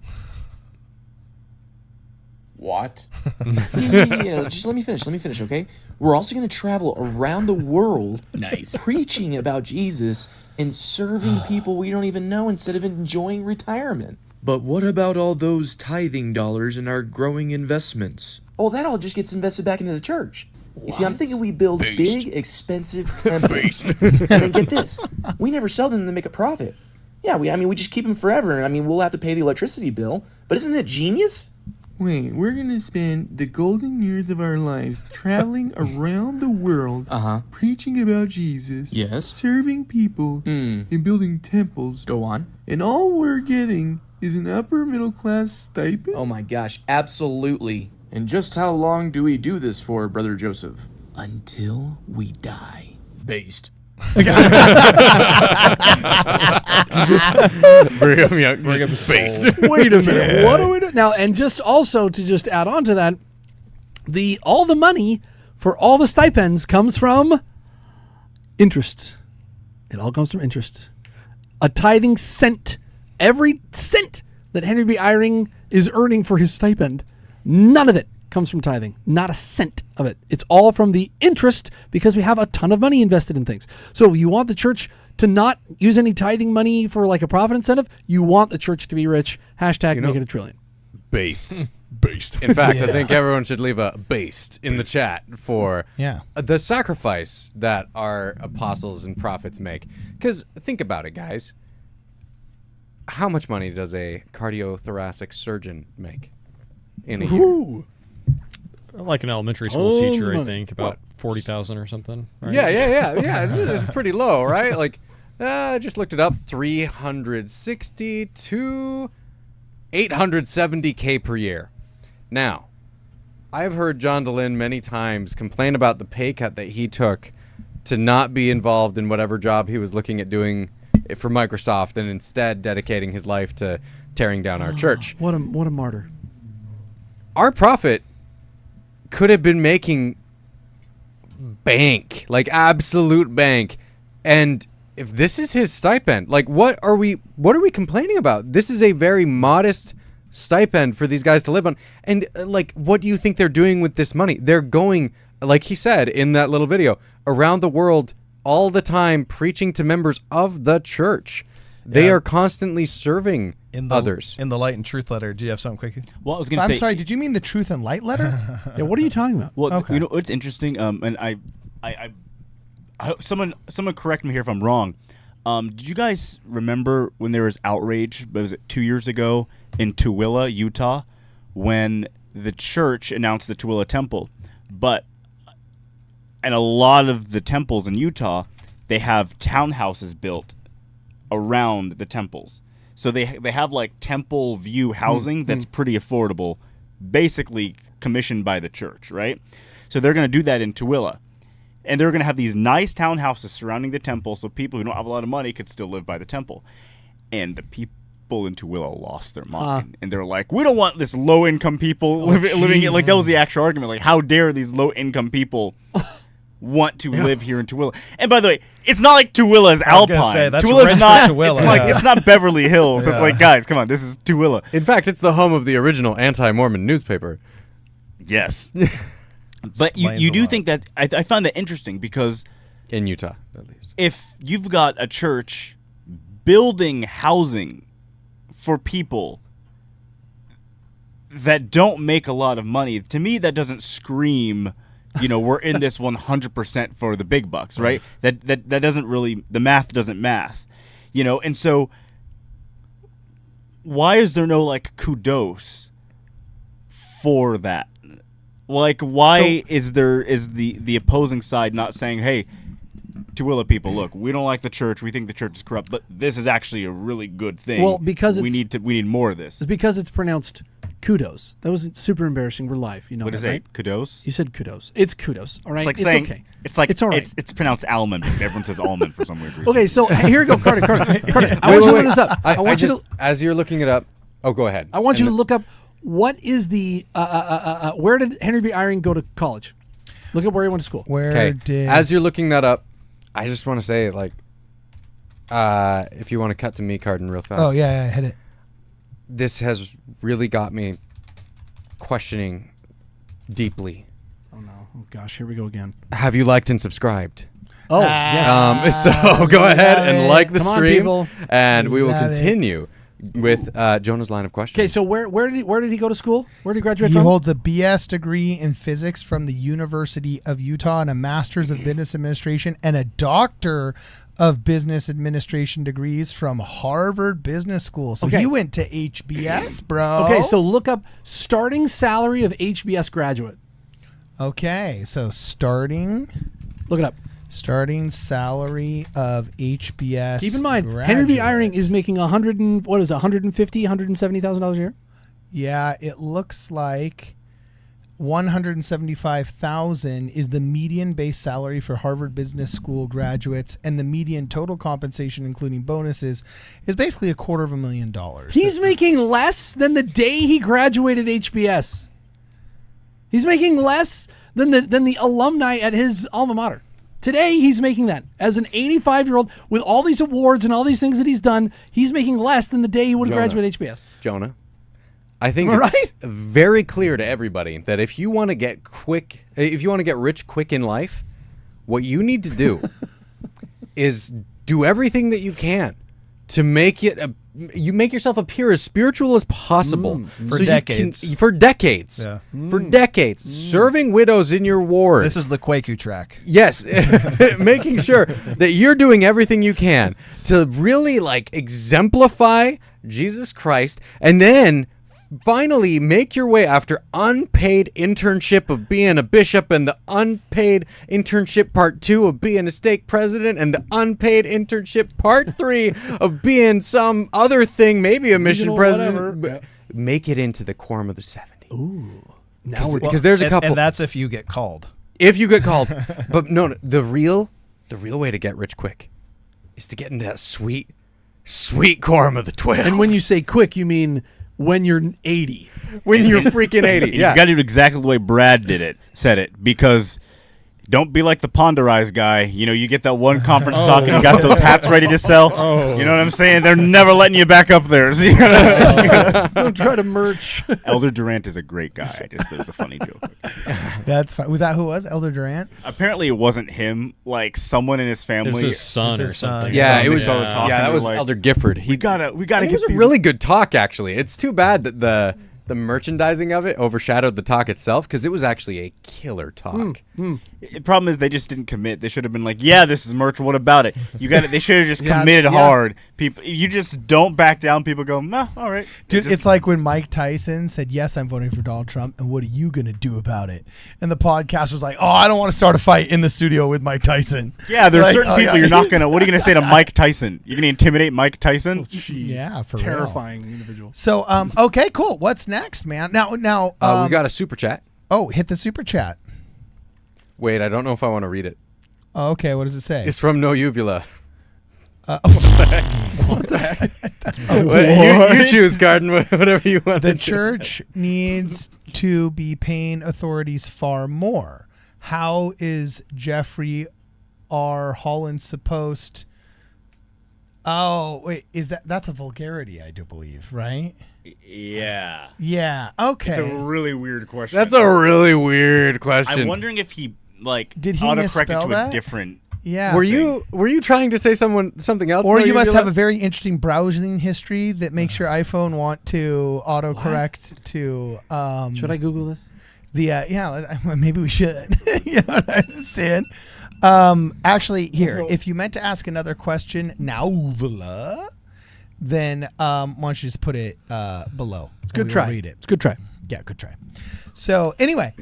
What? Just let me finish, okay? We're also going to travel around the world nice, preaching about Jesus and serving people we don't even know instead of enjoying retirement. But what about all those tithing dollars in our growing investments? Oh, that all just gets invested back into the church. You see, I'm thinking we build big, expensive temples. And then get this, we never sell them to make a profit. Yeah, we just keep them forever. We'll have to pay the electricity bill. But isn't it genius? Wait, we're going to spend the golden years of our lives traveling around the world, preaching about Jesus, yes, serving people, and building temples. Go on. And all we're getting is an upper middle class stipend? Oh my gosh, absolutely. And just how long do we do this for, Brother Joseph? Until we die. Based. Bring him space. Wait a minute. What do we do now? And just also to just add on to that, all the money for all the stipends comes from interest. It all comes from interest. A tithing cent, every cent that Henry B. Eyring is earning for his stipend, none of it comes from tithing. Not a cent of it. It's all from the interest because we have a ton of money invested in things. So you want the church to not use any tithing money for like a profit incentive? You want the church to be rich. Hashtag make it a trillion. Based. In fact, I think everyone should leave a based in the chat for the sacrifice that our apostles and prophets make. Because think about it, guys. How much money does a cardiothoracic surgeon make in a year? Like an elementary school teacher, I think, about 40,000 or something. Right? Yeah. It's pretty low, right? Like, I just looked it up. 360 to 870K per year. Now, I've heard John DeLynn many times complain about the pay cut that he took to not be involved in whatever job he was looking at doing for Microsoft and instead dedicating his life to tearing down our church. What a martyr. Our prophet could have been making bank, like absolute bank. And if this is his stipend, like what are we complaining about? This is a very modest stipend for these guys to live on. And like, what do you think they're doing with this money? They're going, like he said in that little video, around the world all the time preaching to members of the church. They are constantly serving others. In the Light and Truth letter, do you have something quick? Well, I was going to say... I'm sorry, did you mean the Truth and Light letter? Yeah, what are you talking about? Well, okay. You know, it's interesting, and I someone correct me here if I'm wrong. Did you guys remember when there was outrage, was it 2 years ago, in Tooele, Utah, when the church announced the Tooele Temple? And a lot of the temples in Utah, they have townhouses built around the temples. So they have like temple view housing that's pretty affordable, basically commissioned by the church, right? So they're going to do that in Tooele. And they're going to have these nice townhouses surrounding the temple so people who don't have a lot of money could still live by the temple. And the people in Tooele lost their mind. And they're like, we don't want this low-income people living it. Like, that was the actual argument. Like, how dare these low-income people want to live here in Tooele? And by the way, it's not like Tooele is Alpine. Tooele is not Tooele. It's not Beverly Hills. It's like, guys, come on, this is Tooele. In fact, it's the home of the original Anti-Mormon newspaper. Yes. But you do think that I find that interesting because in Utah, at least, if you've got a church building housing for people that don't make a lot of money, to me that doesn't scream, we're in this 100% for the big bucks, right? That doesn't really, the math doesn't math, and so why is there no like kudos for that? Like, why is the opposing side not saying, hey, Tooele people, look, we don't like the church, we think the church is corrupt, but this is actually a really good thing. Well, because we need more of this. It's because it's pronounced kudos. That was super embarrassing. We're live, What is it? Right? Kudos? You said kudos. It's kudos. All right. It's like saying, okay. It's like it's all right. It's pronounced almond. Everyone says almond for some weird reason. Okay, so here we go, Carter. I want you to look this up. I want you to, as you're looking it up. Oh, go ahead. I want you to look up what is the where did Henry B. Eyring go to college? Look up where he went to school. As you're looking that up, I just want to say, like, if you want to cut to me, Carden, real fast. Oh yeah, hit it. This has really got me questioning deeply. Oh no! Oh gosh, here we go again. Have you liked and subscribed? Oh yes. So go ahead and like the Come on, stream, people. and we will Love it. continue with Jonah's line of questioning. Okay, so where did he go to school? Where did he graduate He from? holds a BS degree in physics from the University of Utah and a Master's of Business Administration and a Doctor of Business Administration degrees from Harvard Business School. So Okay. he went to HBS, bro. Okay, so look up starting salary of HBS graduate. Okay, so starting Look it up. salary of HBS. Keep in mind, graduate. Henry B. Eyring is making $170,000 a year. Yeah, it looks like $175,000 is the median base salary for Harvard Business School graduates, and the median total compensation, including bonuses, is basically $250,000. He's making less than the day he graduated HBS. He's making less than the alumni at his alma mater. Today, he's making that. As an 85-year-old with all these awards and all these things that he's done, he's making less than the day he would have graduated HBS. Jonah, I think All it's right. very clear to everybody that if you want to get rich quick in life, what you need to do is do everything that you can to make yourself appear as spiritual as possible For decades. For decades. Yeah. For decades. Serving widows in your ward. This is the Kwaku track. Yes, making sure that you're doing everything you can to really exemplify Jesus Christ, and then finally make your way after unpaid internship of being a bishop, and the unpaid internship part 2 of being a stake president, and the unpaid internship part 3 of being some other thing, maybe a mission Regional president. whatever. Make it into the quorum of the 70. Now we're Because there's a couple. And that's if you get called. If you get called. But no, the real way to get rich quick is to get into that sweet quorum of the 12. And when you say quick, you mean when you're 80. When you're freaking 80. And Yeah. you got to do exactly the way Brad said it, because don't be like the Ponderize guy. You know, you get that one conference talk and you got those hats ready to sell. You know what I'm saying? They're never letting you back up there. So you gotta Don't try to merch. Elder Durant is a great guy. I just thought it was a funny joke. That's fine. Was that who it was? Elder Durant? Apparently, it wasn't him. Like someone in his family. It was his son or his son. something. Yeah, it They was. started talking, Yeah, that they were was like, Elder Gifford. We gotta It get was a these. really good talk, actually. It's too bad that the merchandising of it overshadowed the talk itself, because it was actually a killer talk. The problem is they just didn't commit. They should have been like, "Yeah, this is merch. What about it?" You got it. They should have just Yeah, committed yeah. hard. People, you just don't back down. People go, "Nah, all right." Dude, Just- it's like when Mike Tyson said, "Yes, I'm voting for Donald Trump, and what are you going to do about it?" And the podcast was like, "Oh, I don't want to start a fight in the studio with Mike Tyson." yeah. There's Like, certain oh, people yeah. you're not gonna. What are you gonna say to Mike Tyson? You're gonna intimidate Mike Tyson? Jeez. Yeah, for real. Terrifying individual. So, okay, cool. What's next, man? Now, We got a super chat. oh, hit the super chat. Wait, I don't know if I want to read it. Oh, okay, what does it say? It's from No Uvula. What the heck? You choose, Carden, whatever you want. The church needs to be paying authorities far more. How is Jeffrey R. Holland supposed? Oh, wait, that's a vulgarity, I do believe, right? Yeah. Yeah. Okay. It's a really weird question. That's a really weird question. I'm wondering if he Did he autocorrected misspell to that? a different. Yeah. Were you trying to say something else? Or No you must Uvula? have a very interesting browsing history that makes your iPhone want to autocorrect to. Should I Google this? Maybe we should. You know what I'm saying? Actually, here, if you meant to ask another question, now, then why don't you just put it below? It's a good try. Read it. It's a good try. Yeah, good try. So anyway,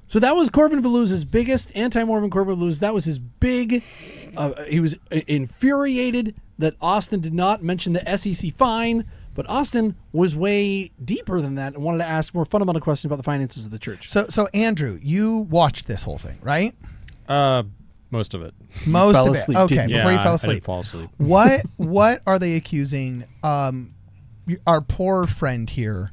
So that was Corbin Veluz's biggest anti-Mormon. Corbin Veluz. That was his big. He was infuriated that Austin did not mention the SEC fine, but Austin was way deeper than that and wanted to ask more fundamental questions about the finances of the church. so Andrew, you watched this whole thing, right? Most of it. Most fell of asleep, it. Okay, didn't you? before you fell I asleep. didn't fall asleep. What are they accusing our poor friend here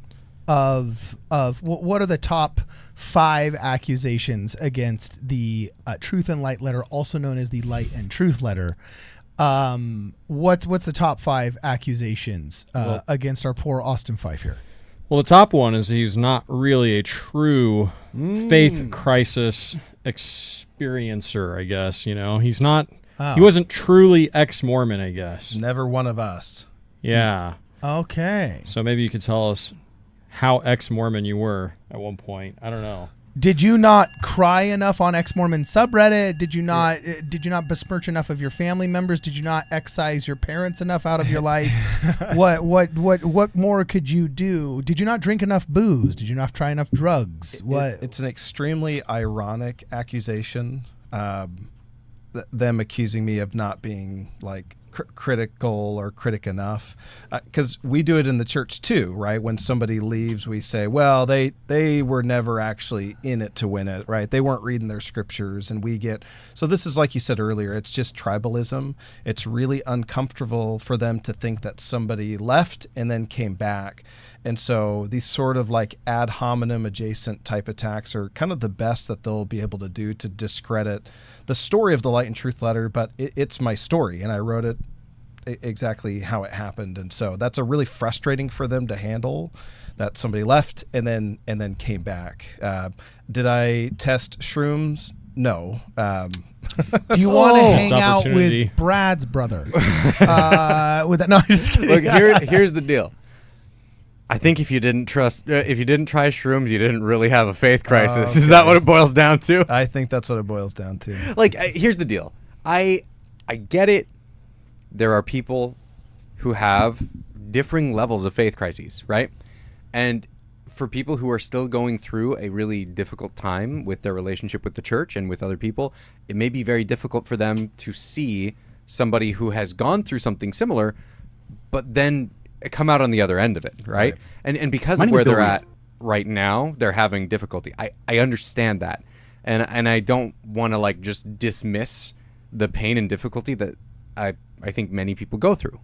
of what are the top 5 accusations against the Truth and Light letter, also known as the Light and Truth letter? What's the top 5 accusations against our poor Austin Fife here? Well, the top one is he's not really a true faith crisis experiencer, I guess. You know, he's not. He wasn't truly ex-Mormon, I guess. Never one of us. Yeah. Okay. So maybe you could tell us how ex-Mormon you were at one point. I don't know. Did you not cry enough on ex-Mormon subreddit? Did you not besmirch enough of your family members? Did you not excise your parents enough out of your life? What more could you do? Did you not drink enough booze? Did you not try enough drugs? It's an extremely ironic accusation. Them accusing me of not being like critical or critic enough, because we do it in the church too, right? When somebody leaves, we say, well, they were never actually in it to win it, right? They weren't reading their scriptures, and we get, so this is like you said earlier, it's just tribalism. It's really uncomfortable for them to think that somebody left and then came back. And so these sort of like ad hominem adjacent type attacks are kind of the best that they'll be able to do to discredit the story of the Light and Truth letter, but it's my story, and I wrote it exactly how it happened. And so that's a really frustrating for them to handle, that somebody left and then came back. Did I test shrooms? No. Do you want to hang out with Brad's brother? With that? No, I'm just kidding. Look, here's the deal. I think if you didn't try shrooms, you didn't really have a faith crisis. Okay. Is that what it boils down to? I think that's what it boils down to. Like, here's the deal. I get it. There are people who have differing levels of faith crises, right? And for people who are still going through a really difficult time with their relationship with the church and with other people, it may be very difficult for them to see somebody who has gone through something similar, but then come out on the other end of it, right? And because of where they're at right now, they're having difficulty. I understand that. And I don't want to like just dismiss the pain and difficulty that I think many people go through.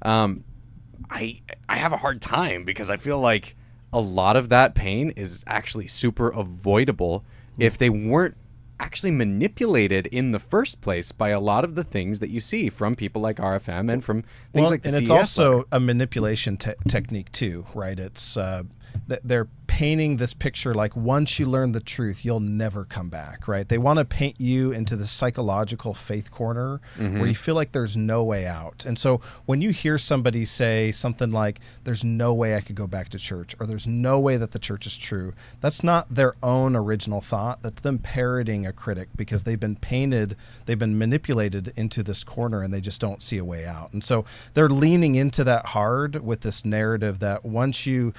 I have a hard time because I feel like a lot of that pain is actually super avoidable if they weren't actually manipulated in the first place by a lot of the things that you see from people like RFM and from things like the CES it's also letter. A manipulation technique too, right? It's they're painting this picture like once you learn the truth, you'll never come back, right? They want to paint you into the psychological faith corner where you feel like there's no way out. And so when you hear somebody say something like, there's no way I could go back to church, or there's no way that the church is true, that's not their own original thought. That's them parroting a critic because they've been manipulated into this corner and they just don't see a way out. And so they're leaning into that hard with this narrative that once you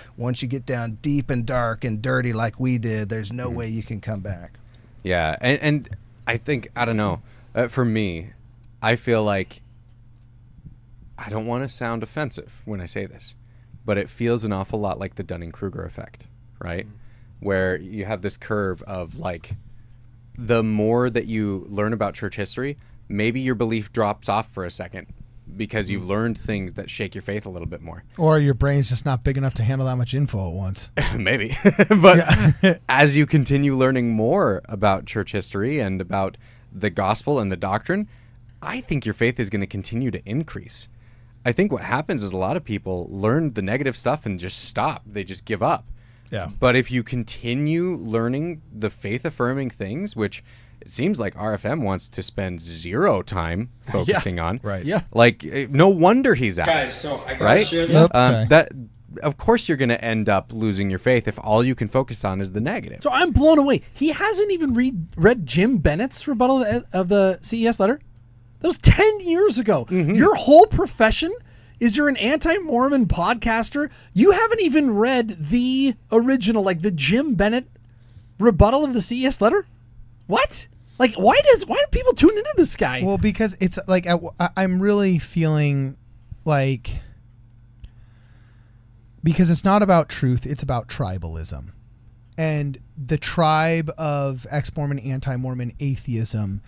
get down deep and dark and dirty like we did, there's no way you can come back. Yeah, and I think, I don't know, for me, I feel like, I don't want to sound offensive when I say this, but it feels an awful lot like the Dunning-Kruger effect, right? Where you have this curve of like, the more that you learn about church history, maybe your belief drops off for a second because you've learned things that shake your faith a little bit more. Or your brain's just not big enough to handle that much info at once. Maybe. But as you continue learning more about church history and about the gospel and the doctrine, I think your faith is going to continue to increase. I think what happens is a lot of people learn the negative stuff and just stop. They just give up. Yeah. But if you continue learning the faith-affirming things, which it seems like RFM wants to spend zero time focusing on. Right. Yeah. Like, no wonder he's out. Guys, so I gotta right? share this. That, of course, you're going to end up losing your faith if all you can focus on is the negative. So I'm blown away. He hasn't even read Jim Bennett's rebuttal of the CES letter. That was 10 years ago. Your whole profession is you're an anti-Mormon podcaster. You haven't even read the original, like the Jim Bennett rebuttal of the CES letter? What? Like, why do people tune into this guy? Well, because it's like I'm really feeling like, because it's not about truth, it's about tribalism. And the tribe of ex-Mormon, anti-Mormon atheism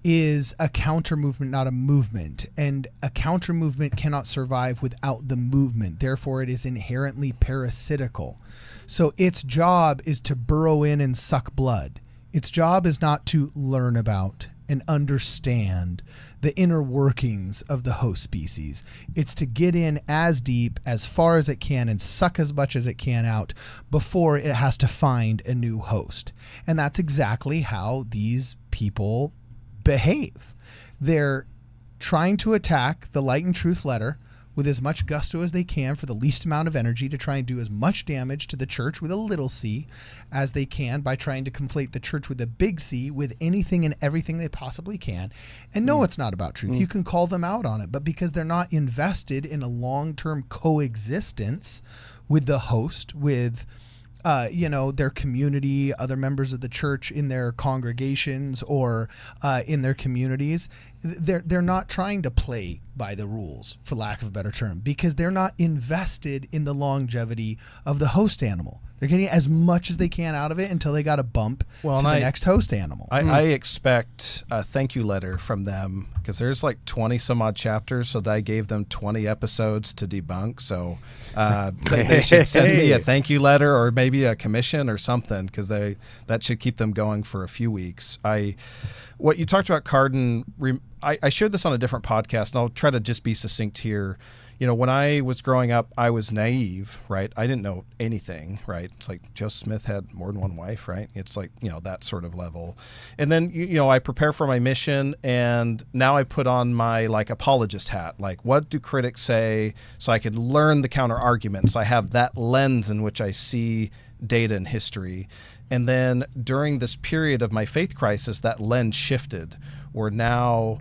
is a counter movement, not a movement. And a counter movement cannot survive without the movement. Therefore, it is inherently parasitical. So its job is to burrow in and suck blood. Its job is not to learn about and understand the inner workings of the host species. It's to get in as deep, as far as it can, and suck as much as it can out before it has to find a new host. And that's exactly how these people behave. They're trying to attack the Light and Truth letter with as much gusto as they can for the least amount of energy, to try and do as much damage to the church with a little c as they can by trying to conflate the church with a big C with anything and everything they possibly can. And no, it's not about truth. You can call them out on it, but because they're not invested in a long-term coexistence with the host, with their community, other members of the church in their congregations or in their communities, they're not trying to play by the rules, for lack of a better term, because they're not invested in the longevity of the host animal. They're getting as much as they can out of it until they got a bump to the next host animal. I expect a thank you letter from them, because there's like 20 some odd chapters, so I gave them 20 episodes to debunk. So they should send me a thank you letter, or maybe a commission or something, because that should keep them going for a few weeks. What you talked about, Cardin, I shared this on a different podcast, and I'll try to just be succinct here. When I was growing up, I was naive, right? I didn't know anything, right? It's like Joseph Smith had more than one wife, right? It's like, that sort of level. And then, I prepare for my mission, and now I put on my apologist hat. Like, what do critics say, so I can learn the counter arguments. I have that lens in which I see data and history. And then during this period of my faith crisis, that lens shifted, where now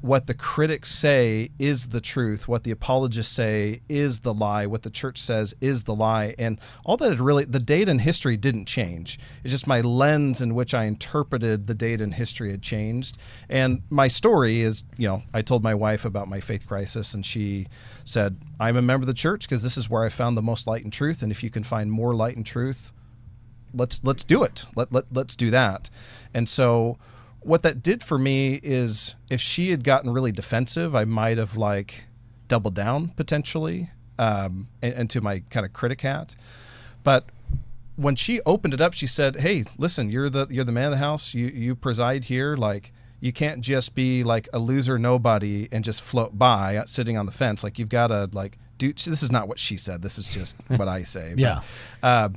what the critics say is the truth, what the apologists say is the lie, what the church says is the lie. And all that the data and history didn't change. It's just my lens in which I interpreted the data and history had changed. And my story is, I told my wife about my faith crisis, and she said, I'm a member of the church because this is where I found the most light and truth. And if you can find more light and truth, let's do it. Let's do that. And so what that did for me is, if she had gotten really defensive, I might have doubled down potentially into my kind of critic hat. But when she opened it up, she said, "Hey, listen, you're the man of the house. You preside here. You can't just be a loser nobody and just float by sitting on the fence. You've got to do." This is not what she said. This is just what I say. Yeah. But,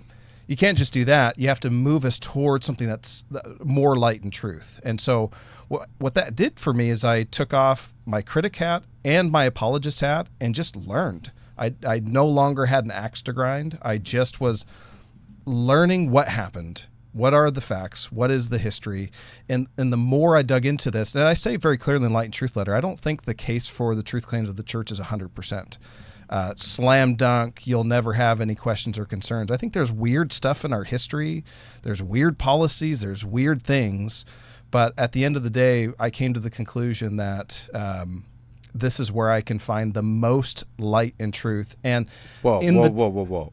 you can't just do that. You have to move us towards something that's more light and truth. And so what that did for me is I took off my critic hat and my apologist hat and just learned. I no longer had an axe to grind. I just was learning what happened. What are the facts? What is the history? And the more I dug into this, and I say very clearly in Light and Truth Letter, I don't think the case for the truth claims of the church is 100%. Slam dunk, you'll never have any questions or concerns. I think there's weird stuff in our history. There's weird policies. There's weird things. But at the end of the day, I came to the conclusion that this is where I can find the most light and truth. And whoa.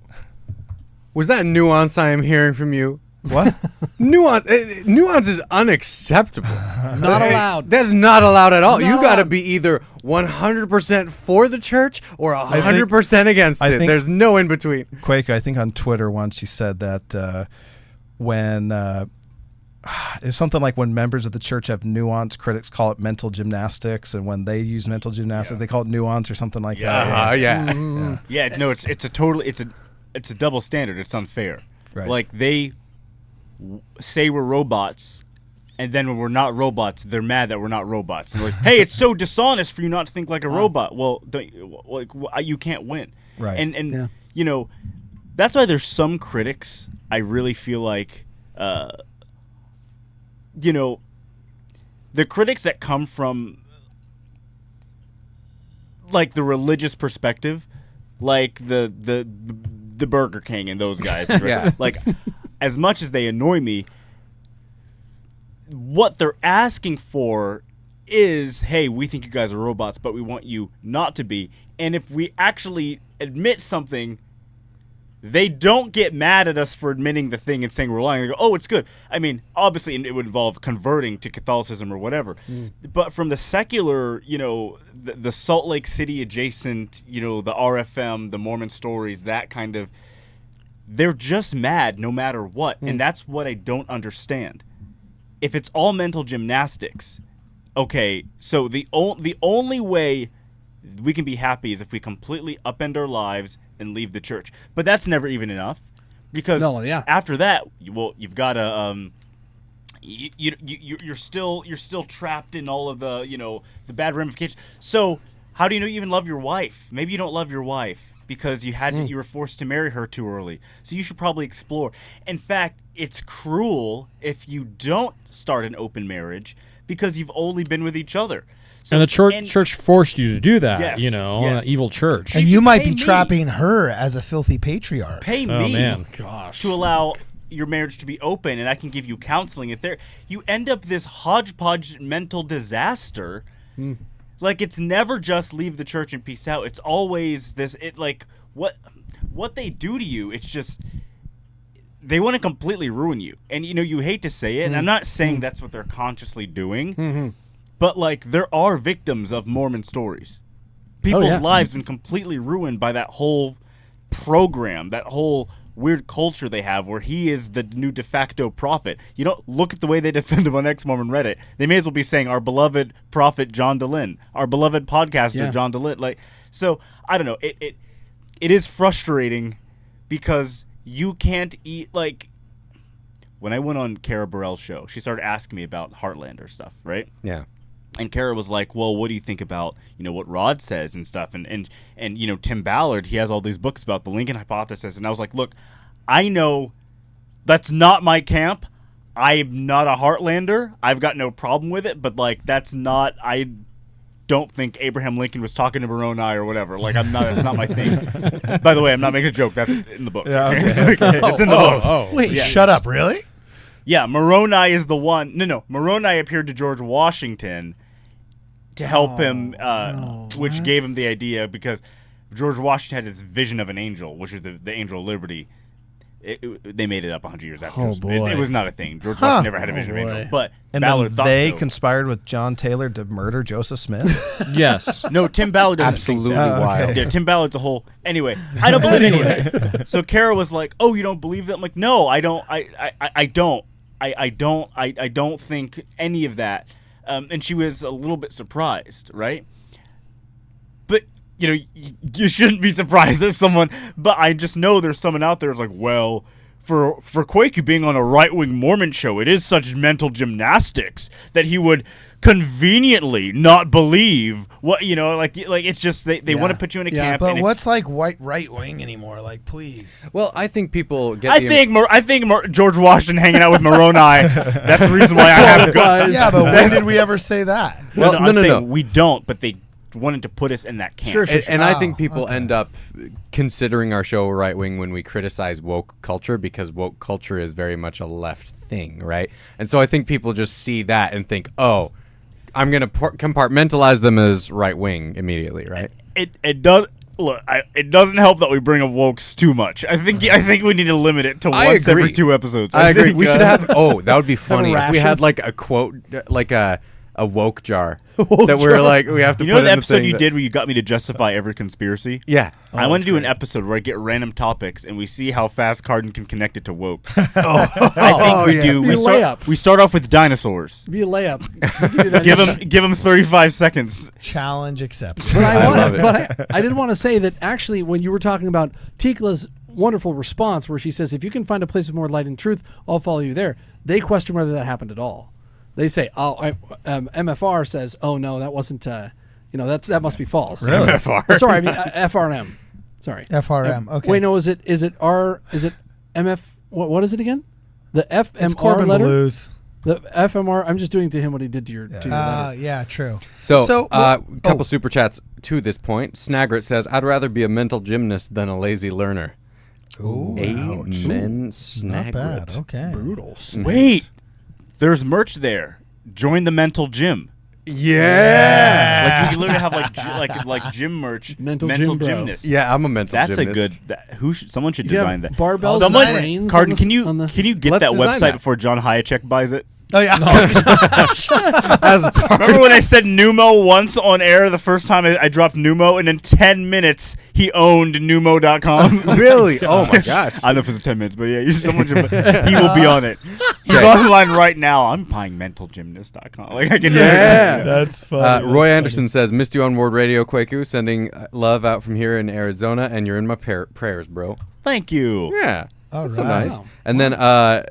Was that nuance I am hearing from you? What? Nuance is unacceptable. Not allowed. That's not allowed at all. Not You got to allowed. be either 100% for the church or 100% against it. There's no in between. Quaker, I think on Twitter once, she said that when it's something like when members of the church have nuance, critics call it mental gymnastics, and when they use mental gymnastics, they call it nuance or something like that. Yeah. No, it's a double standard. It's unfair. Right. They say we're robots, and then when we're not robots, they're mad that we're not robots. And they're like, hey, it's so dishonest for you not to think like a robot. Well, you can't win. Right. And that's why there's some critics I really feel like, the critics that come from the religious perspective, the Burger King and those guys. Yeah. As much as they annoy me, what they're asking for is, hey, we think you guys are robots, but we want you not to be. And if we actually admit something, they don't get mad at us for admitting the thing and saying we're lying. They go, oh, it's good. I mean, obviously it would involve converting to Catholicism or whatever. But from the secular, the Salt Lake City adjacent, the RFM, the Mormon stories, that kind of, they're just mad no matter what. And that's what I don't understand. if it's all mental gymnastics, okay, so the only way we can be happy is if we completely upend our lives and leave the church. But that's never even enough, because after that, you've got to you're still trapped in all of the the bad ramifications. So how do you even love your wife? Maybe you don't love your wife because you were forced to marry her too early. So you should probably explore. In fact, it's cruel if you don't start an open marriage because you've only been with each other. So, and the church forced you to do that, Yes, evil church. And you might be trapping her as a filthy patriarch. Pay me to allow your marriage to be open, and I can give you counseling. If you end up this hodgepodge mental disaster. Like, it's never just leave the church and peace out. It's always this. What they do to you. It's just they want to completely ruin you, and you hate to say it. And I'm not saying that's what they're consciously doing. But, like, there are victims of Mormon stories. People's lives have been completely ruined by that whole program, that whole weird culture they have where he is the new de facto prophet. You don't look at the way they defend him on Ex-Mormon Reddit. They may as well be saying, our beloved prophet John DeLynn, our beloved podcaster John DeLynn. Like, so, I don't know. It is frustrating because you can't eat, like... When I went on Kara Burrell's show, she started asking me about Heartlander stuff, right? Yeah. And Kara was like, well, what do you think about, what Rod says and stuff? And Tim Ballard, he has all these books about the Lincoln hypothesis. And I was like, look, I know that's not my camp. I'm not a Heartlander. I've got no problem with it. But, like, that's not, I don't think Abraham Lincoln was talking to Moroni or whatever. Like, that's not my thing. By the way, I'm not making a joke. That's in the book. Yeah, okay. It's in the book. Wait, shut up. Really? Yeah, Moroni is the one. No. Moroni appeared to George Washington to help him, which gave him the idea because George Washington had this vision of an angel, which is the Angel of Liberty. They made it up 100 years after. It was not a thing. George Washington never had a vision of an angel. But Ballard thought they so. Conspired with John Taylor to murder Joseph Smith? Yes. No, Tim Ballard doesn't absolutely think wild. Yeah, Tim Ballard's a whole... Anyway, I don't believe any of it. So Kara was like, oh, you don't believe that? I'm like, no, I don't. I don't. I don't think any of that. And she was a little bit surprised, right? But, you shouldn't be surprised that someone... But I just know there's someone out there who's like, well, for Quaku being on a right-wing Mormon show, it is such mental gymnastics that he would conveniently not believe what, like it's just they want to put you in a camp. But what's like right wing anymore? Like, please. Well, I think people get. I think George Washington hanging out with Moroni. That's the reason why I have guys. Yeah, but when did we ever say that? Well, no. We don't. But they wanted to put us in that camp. Sure. And I think people end up considering our show right wing when we criticize woke culture because woke culture is very much a left thing, right? And so I think people just see that and think, oh, I'm going to compartmentalize them as right wing immediately, right? It does. Look, it doesn't help that we bring up wokes too much. I think we need to limit it to once every 2 episodes. I agree. We should have. Oh, that would be funny if we had like a quote, like a woke jar that we're like we have to. You know the episode you did where you got me to justify every conspiracy? Yeah, I want to do an episode where I get random topics and we see how fast Cardin can connect it to woke. I think we do. We start off with dinosaurs. Be a layup. Give him 35 seconds. Challenge accepted. But I did want to say that actually when you were talking about Tikla's wonderful response where she says, if you can find a place of more light and truth, I'll follow you there. They question whether that happened at all. They say, MFR says, oh no, that wasn't, that must be false. Really? MFR. Sorry, I mean FRM. Sorry. FRM. Okay. Wait, no, is it MF? What is it again? The FMR it's Corbin letter. Blues. The FMR. I'm just doing to him what he did to your letter. Yeah, true. So couple super chats to this point. Snagrit says, "I'd rather be a mental gymnast than a lazy learner." Ooh, amen, Snagrit. Not bad. Okay. Brutal. Wait, there's merch there. Join the mental gym. Yeah. Like you literally have like gym merch. Mental gymnast. Yeah, I'm a mental gymnast. That's a good. Someone should design that. Barbells. Cardin, can you get that website before John Hayek buys it? Oh yeah. Remember when I said Numo once on air the first time I dropped Numo, and in 10 minutes he owned Numo.com? Really? Oh my gosh. I don't know if it's 10 minutes, but yeah, he will be on it. He's online right now. I'm buying mentalgymnast.com. Like I can That's funny. Roy Anderson says, missed you on Ward Radio, Kwaku. Sending love out from here in Arizona, and you're in my prayers, bro. Thank you. Yeah. All That's right. so nice. And then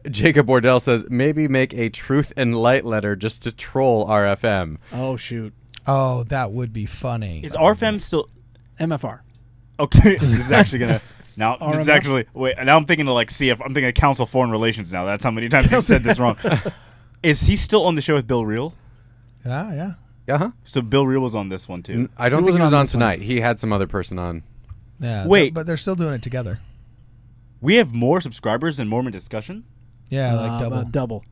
Jacob Bordell says, maybe make a truth and light letter just to troll RFM. Oh shoot. Oh, that would be funny. Is RFM still MFR. okay? This is actually gonna now. This is RMF? actually wait. Now I'm thinking of like CF. I'm thinking of Council of Foreign Relations now. That's how many times you've said this wrong. Is he still on the show with Bill Reel? Yeah. Uh-huh. So Bill Reel was on this one too. I don't He think he wasn't was on on this one. tonight. He had some other person on. Yeah. Wait. But they're still doing it together. We have more subscribers than Mormon Discussion. Yeah, like double. About double.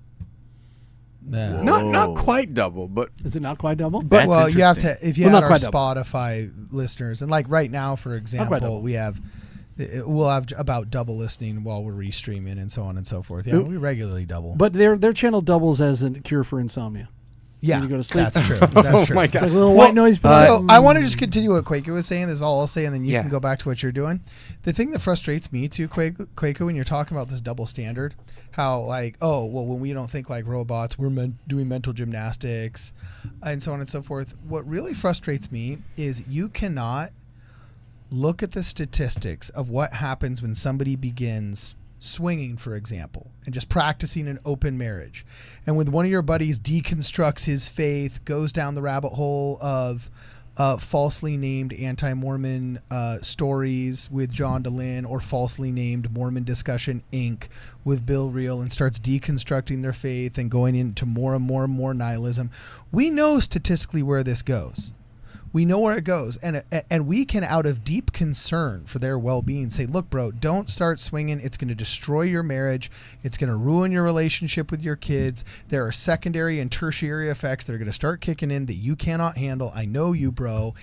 Yeah. Not quite double, but Is it not quite double? But That's well, you have interesting. to if you Well, had not our quite double. Spotify listeners, and like right now, for quite example, double. we'll have about double listening while we're restreaming and so on and so forth. Yeah, we regularly double. But their channel doubles as a cure for insomnia. yeah, you go to sleep. that's true. That's true. my It's like God. a little Well, white noise. so I want to just continue what Kwaku was saying. This is all I'll say, and then you Yeah. can go back to what you're doing. The thing that frustrates me too, Kwaku, when you're talking about this double standard, how like, oh, well, when we don't think like robots, we're doing mental gymnastics, and so on and so forth. What really frustrates me is you cannot look at the statistics of what happens when somebody begins swinging, for example, and just practicing an open marriage. And when one of your buddies deconstructs his faith, goes down the rabbit hole of falsely named anti-Mormon stories with John DeLynn, or falsely named Mormon Discussion Inc. with Bill Reel, and starts deconstructing their faith and going into more and more and more nihilism, we know statistically where this goes. We know where it goes, and we can, out of deep concern for their well-being, say, look, bro, don't start swinging. It's going to destroy your marriage. It's going to ruin your relationship with your kids. There are secondary and tertiary effects that are going to start kicking in that you cannot handle. I know you, bro.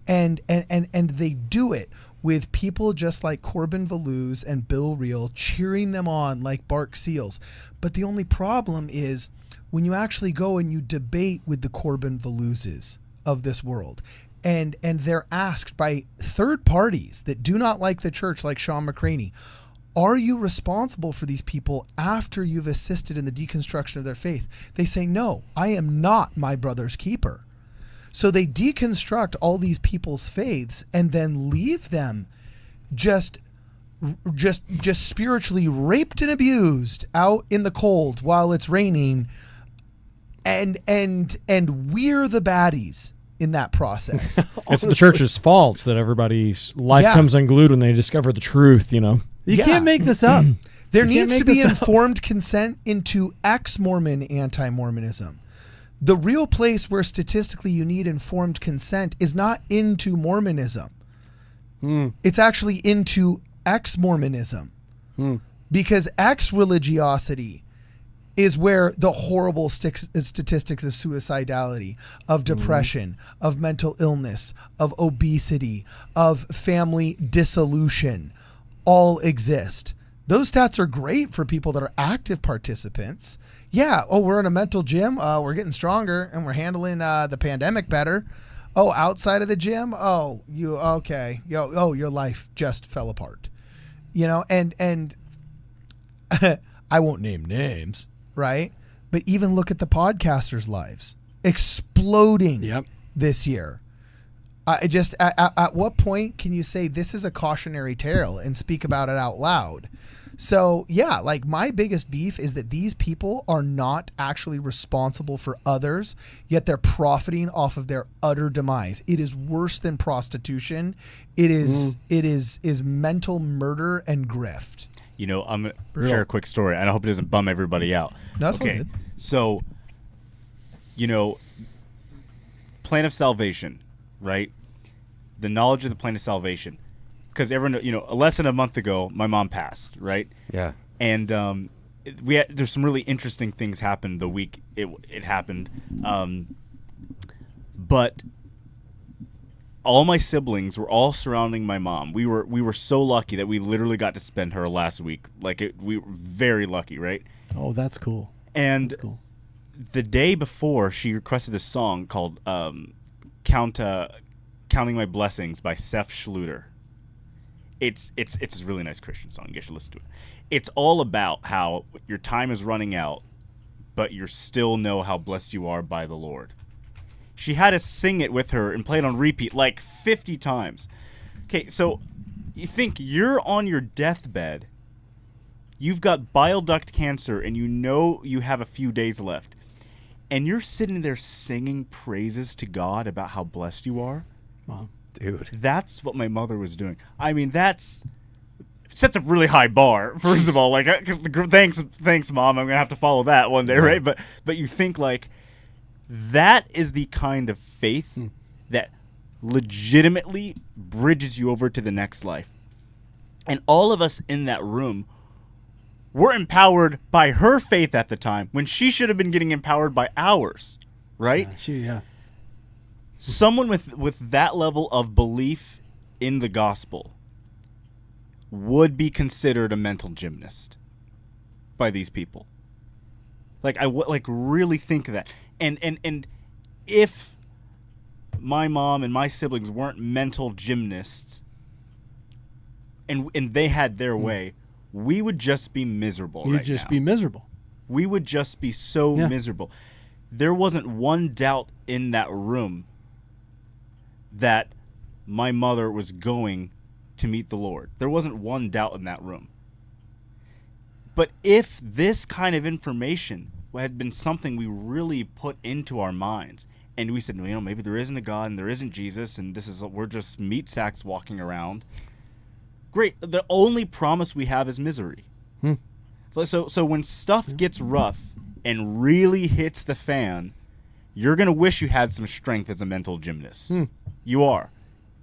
And they do it with people just like Corbin Valouz and Bill Reel cheering them on like bark seals. But the only problem is when you actually go and you debate with the Corbin Valouzes of this world, and they're asked by third parties that do not like the church, like Sean McCraney, are you responsible for these people after you've assisted in the deconstruction of their faith? They say, no, I am not my brother's keeper. So they deconstruct all these people's faiths and then leave them just spiritually raped and abused out in the cold while it's raining, and we're the baddies in that process. It's the church's fault that everybody's life Yeah. comes unglued when they discover the truth, you know? You Yeah. can't make this up. There You can't needs to make be this up. informed consent into ex-Mormon anti-Mormonism. The real place where statistically you need informed consent is not into Mormonism. It's actually into ex-Mormonism. Because ex-religiosity is where the horrible statistics of suicidality, of depression, of mental illness, of obesity, of family dissolution all exist. Those stats are great for people that are active participants. Yeah, oh, we're in a mental gym. We're getting stronger and we're handling the pandemic better. Oh, outside of the gym? Oh, you okay. Your life just fell apart. You know, and I won't name names, right? But even look at the podcasters' lives exploding this year. I just at what point can you say this is a cautionary tale and speak about it out loud? So yeah, like my biggest beef is that these people are not actually responsible for others, yet they're profiting off of their utter demise. It is worse than prostitution. It is mental murder and grift. You know, I'm going to share a quick story, and I hope it doesn't bum everybody out. No, that's all good. So, you know, plan of salvation, right? The knowledge of the plan of salvation. Because everyone, you know, less than a month ago, my mom passed, right? Yeah. And there's some really interesting things happened the week it happened. But all my siblings were all surrounding my mom. We were so lucky that we literally got to spend her last week. We were very lucky, right? Oh, that's cool. And That's cool. the day before, she requested this song called "Counting My Blessings" by Seth Schluter. It's a really nice Christian song. You guys should listen to it. It's all about how your time is running out, but you still know how blessed you are by the Lord. She had us sing it with her and play it on repeat like 50 times. Okay, so you think you're on your deathbed, you've got bile duct cancer, and you know you have a few days left, and you're sitting there singing praises to God about how blessed you are? Wow. Dude. That's what my mother was doing. I mean, sets a really high bar. First of all, like, thanks, Mom. I'm gonna have to follow that one day, right? But you think like that is the kind of faith that legitimately bridges you over to the next life. And all of us in that room were empowered by her faith at the time when she should have been getting empowered by ours, right? Yeah. Someone with that level of belief in the gospel would be considered a mental gymnast by these people. Like, I really think of that. And if my mom and my siblings weren't mental gymnasts and they had their way, we would just be miserable. You'd just be miserable. We would just be so miserable. There wasn't one doubt in that room that my mother was going to meet the Lord. There wasn't one doubt in that room. But if this kind of information had been something we really put into our minds, and we said, maybe there isn't a God and there isn't Jesus, and we're just meat sacks walking around. Great. The only promise we have is misery. So when stuff gets rough and really hits the fan, you're gonna wish you had some strength as a mental gymnast. You are.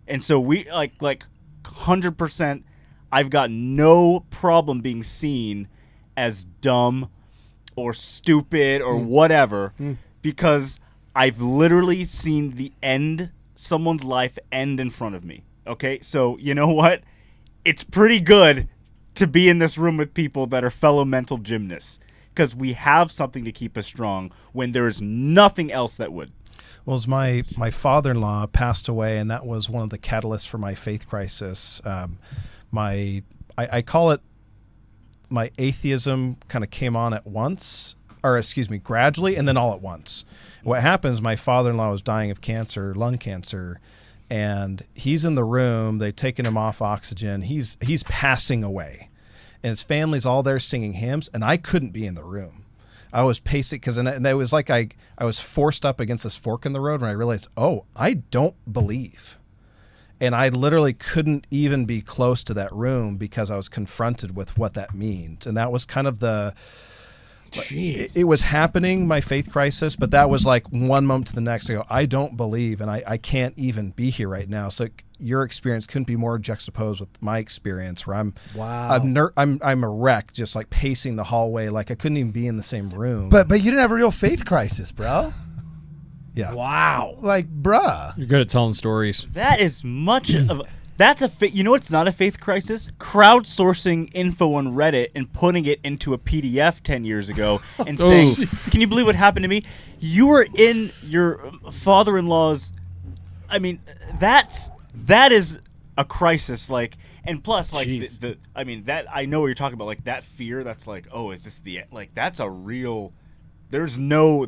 And so we like 100%. I've got no problem being seen as dumb or stupid or whatever, because I've literally seen someone's life end in front of me. Okay, so you know what? It's pretty good to be in this room with people that are fellow mental gymnasts, because we have something to keep us strong when there is nothing else that would. Well, as my father-in-law passed away, and that was one of the catalysts for my faith crisis. I call it my atheism kind of came on at once, gradually, and then all at once. What happens, my father-in-law was dying of cancer, lung cancer, and he's in the room. They've taken him off oxygen. He's passing away, and his family's all there singing hymns, and I couldn't be in the room. I was pacing and it was like I was forced up against this fork in the road when I realized, I don't believe. And I literally couldn't even be close to that room because I was confronted with what that means. And that was kind of it was happening, my faith crisis, but that was like one moment to the next. I go, I don't believe, and I can't even be here right now. So your experience couldn't be more juxtaposed with my experience, where I'm a wreck, just like pacing the hallway, like I couldn't even be in the same room. But you didn't have a real faith crisis, bro. Yeah. Wow. Like, bruh. You're good at telling stories. That is much of that's you know, it's not a faith crisis. Crowdsourcing info on Reddit and putting it into a PDF 10 years ago and saying, "Can you believe what happened to me?" You were in your father-in-law's. I mean, that is a crisis. Like, and plus, like that I know what you're talking about. Like that fear. That's like, is this the like? That's a real. There's no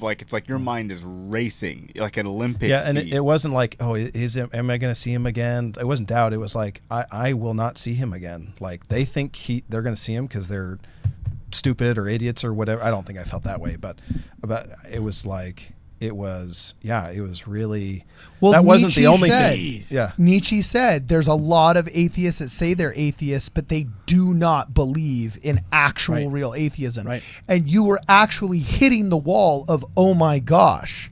like, it's like your mind is racing like an Olympic and speed. it wasn't like, am I going to see him again? It wasn't doubt. It was like, I will not see him again. Like they think they're going to see him because they're stupid or idiots or whatever. I don't think I felt that way, but it was like, it was really, that wasn't the only thing. Yeah. Nietzsche said there's a lot of atheists that say they're atheists, but they do not believe in actual real atheism. Right. And you were actually hitting the wall of, oh my gosh,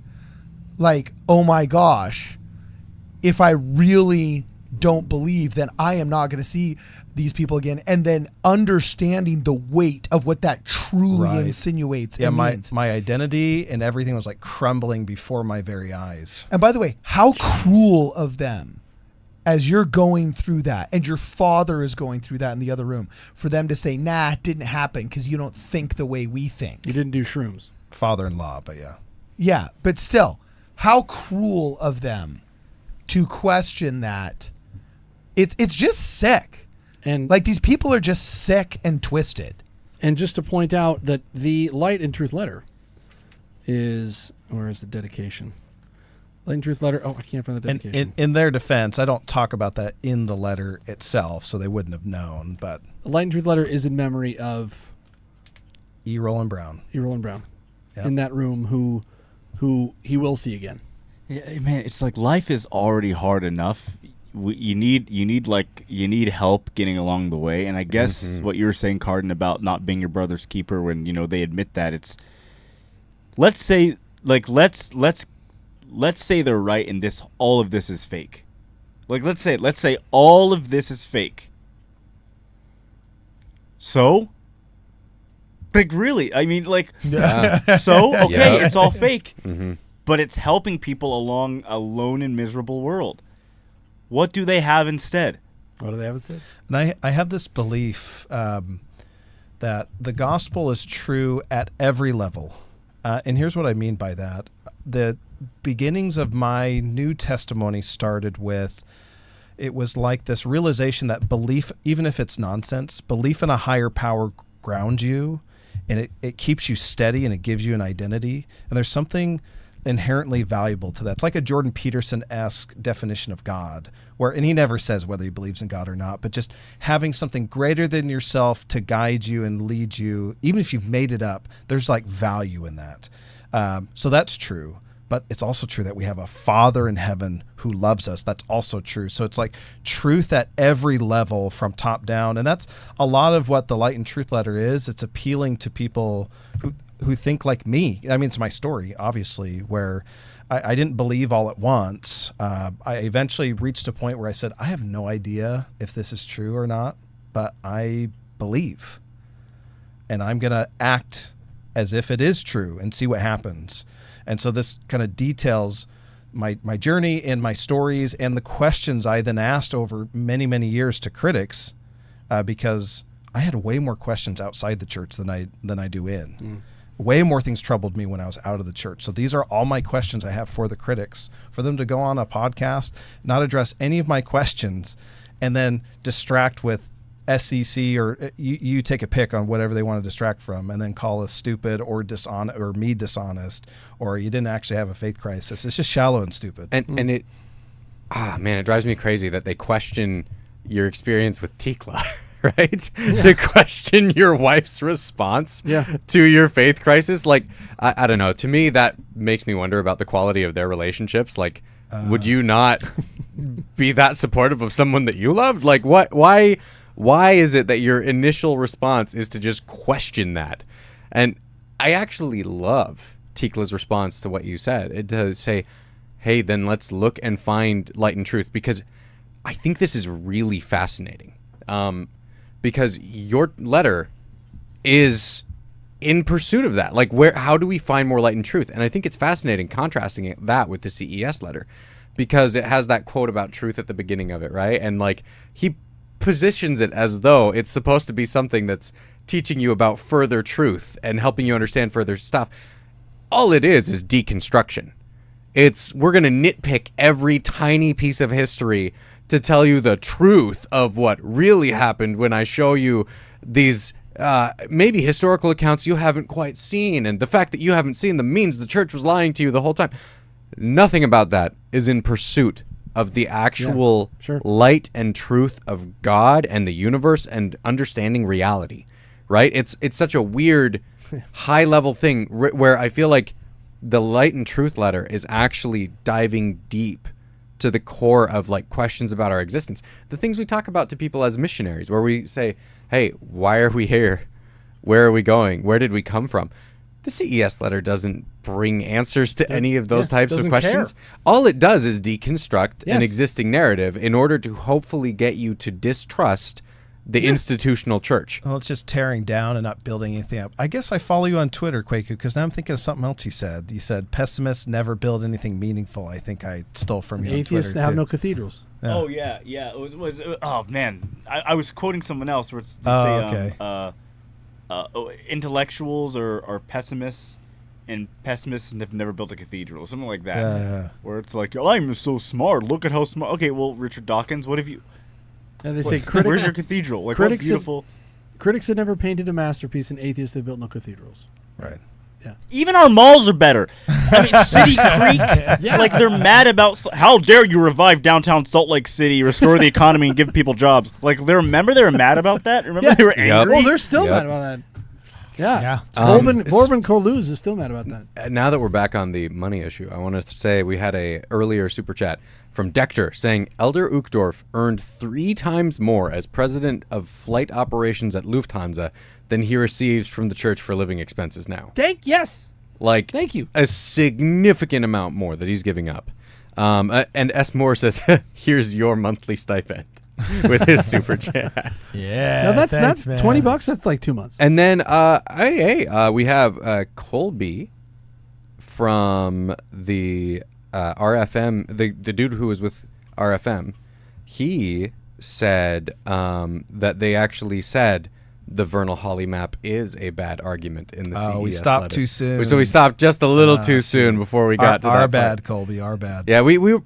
if I really don't believe, then I am not going to see these people again, and then understanding the weight of what that truly insinuates. Yeah, my identity and everything was like crumbling before my very eyes. And by the way, how cruel of them, as you're going through that, and your father is going through that in the other room, for them to say, "Nah, it didn't happen because you don't think the way we think." You didn't do shrooms. father-in-law, but yeah. Yeah, but still, how cruel of them to question that. It's just sick. And like these people are just sick and twisted. And just to point out that the Light and Truth letter is, where is the dedication? Light and Truth letter. Oh, I can't find the dedication. In their defense, I don't talk about that in the letter itself, so they wouldn't have known. But the Light and Truth letter is in memory of E. Roland Brown. E. Roland Brown, Yep. in that room, who he will see again. Yeah, man, it's like life is already hard enough. You need help getting along the way, and I guess what you were saying, Cardin, about not being your brother's keeper when they admit that it's. Let's say they're right and all of this is fake. Like let's say all of this is fake. So, like really, I mean, like, so okay, it's all fake, but it's helping people along a lone and miserable world. What do they have instead? What do they have instead? And I have this belief that the gospel is true at every level. And here's what I mean by that. The beginnings of my new testimony started with, it was like this realization that belief, even if it's nonsense, belief in a higher power grounds you, and it keeps you steady, and it gives you an identity. And there's something inherently valuable to that. It's like a Jordan Peterson-esque definition of God, and he never says whether he believes in God or not, but just having something greater than yourself to guide you and lead you, even if you've made it up, there's like value in that. So that's true. But it's also true that we have a Father in heaven who loves us. That's also true. So it's like truth at every level from top down. And that's a lot of what the Light and Truth letter is. It's appealing to people who think like me. I mean, it's my story, obviously, where I didn't believe all at once. I eventually reached a point where I said, I have no idea if this is true or not, but I believe. And I'm going to act as if it is true and see what happens. And so this kind of details my journey and my stories and the questions I then asked over many, many years to critics, because I had way more questions outside the church than I do in. Way more things troubled me when I was out of the church. So these are all my questions I have for the critics, for them to go on a podcast, not address any of my questions, and then distract with SEC or you take a pick on whatever they want to distract from, and then call us stupid or dishonest or me dishonest, or you didn't actually have a faith crisis. It's just shallow and stupid. And it, it drives me crazy that they question your experience with Tikla. Right? Yeah. To question your wife's response to your faith crisis. Like, I don't know. To me, that makes me wonder about the quality of their relationships. Like, would you not be that supportive of someone that you loved? Like, why is it that your initial response is to just question that? And I actually love Tikla's response to what you said. To say, hey, then let's look and find light and truth, because I think this is really fascinating. Because your letter is in pursuit of that. Like, how do we find more light and truth? And I think it's fascinating contrasting that with the CES letter, because it has that quote about truth at the beginning of it, right? And like, he positions it as though it's supposed to be something that's teaching you about further truth and helping you understand further stuff. All it is deconstruction. We're going to nitpick every tiny piece of history to tell you the truth of what really happened when I show you these maybe historical accounts you haven't quite seen, and the fact that you haven't seen them means the church was lying to you the whole time. Nothing about that is in pursuit of the actual light and truth of God and the universe and understanding reality, right? It's such a weird high level thing where I feel like the Light and Truth letter is actually diving deep to the core of like questions about our existence, the things we talk about to people as missionaries, where we say, hey, why are we here? Where are we going? Where did we come from? The CES letter doesn't bring answers to any of those types of questions. All it does is deconstruct an existing narrative in order to hopefully get you to distrust the institutional church. Well, it's just tearing down and not building anything up. I guess I follow you on Twitter, Kwaku, because now I'm thinking of something else you said. You said pessimists never build anything meaningful. I think I stole from you on Twitter, atheists have no cathedrals. Yeah. Oh, yeah. It was oh, man. I was quoting someone else where it's okay. intellectuals or pessimists and pessimists have never built a cathedral, something like that. Where it's like, I'm so smart. Look at how smart. Okay, well, Richard Dawkins, what have you? And they say, where's your cathedral? Like, critics what beautiful. Critics have never painted a masterpiece, and atheists have built no cathedrals. Right. Yeah. Even our malls are better. I mean, City Creek, like they're mad about. How dare you revive downtown Salt Lake City, restore the economy, and give people jobs? Like, remember they were mad about that. Remember they were angry. Oh, they're still mad about that. Yeah. Corbin Corluz is still mad about that. Now that we're back on the money issue, I want to say we had a earlier super chat from Dector saying Elder Uchtdorf earned 3 times more as president of flight operations at Lufthansa than he receives from the church for living expenses now. Thank you. A significant amount more that he's giving up. And S. Moore says, here's your monthly stipend with his super chat. Yeah. Now that's $20. That's like 2 months. And then we have Colby from the RFM, the dude who was with RFM. He said that they actually said the Vernal Holly map is a bad argument in the CES we stopped letter. too soon. So we stopped just a little too soon before we got to that Our bad, part. Colby. Our bad. Yeah, we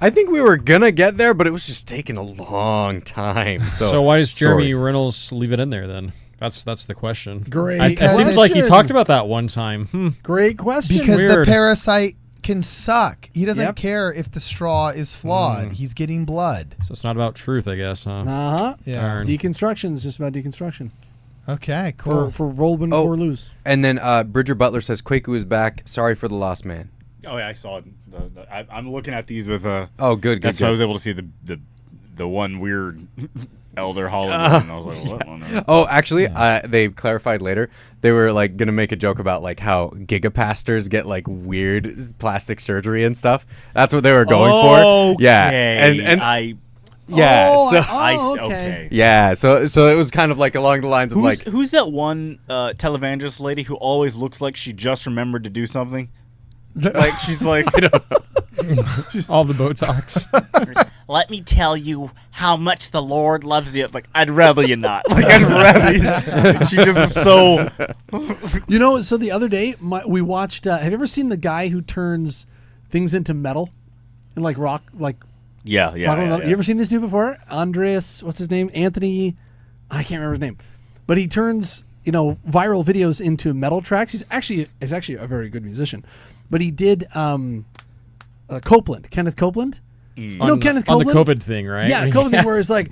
I think we were gonna get there, but it was just taking a long time. So why does Jeremy Reynolds leave it in there then? That's the question. Great It seems like he talked about that one time. Great question. Because Weird. the parasite can suck. He doesn't care if the straw is flawed. He's getting blood. So it's not about truth, I guess, huh? Uh-huh. Yeah. Darn. Deconstruction is just about deconstruction. Okay, cool. For Rolbin Corluz. And then Bridger Butler says Kwaku is back. Sorry for the lost man. Oh yeah, I saw it. I'm looking at these with Oh, good. That's why I was able to see the one weird Elder Hologram. And I was like, what? Yeah. Oh, actually, they clarified later. They were like gonna make a joke about like how gigapastors get like weird plastic surgery and stuff. That's what they were going for. Yeah, and I. Yeah, okay. Yeah, so it was kind of like along the lines of who's that one televangelist lady who always looks like she just remembered to do something? Like she's like Just all the Botox. Let me tell you how much the Lord loves you. Like, I'd rather you not. Like, I'd rather you. She just is so. You know, so the other day we watched. Have you ever seen the guy who turns things into metal and like rock, like? Yeah. You ever seen this dude before? Andreas, what's his name? Anthony, I can't remember his name, but he turns viral videos into metal tracks. He's actually a very good musician, but he did Copeland, Kenneth Copeland. You know Kenneth Copeland? On the COVID thing, right? Yeah, the COVID thing where it's like,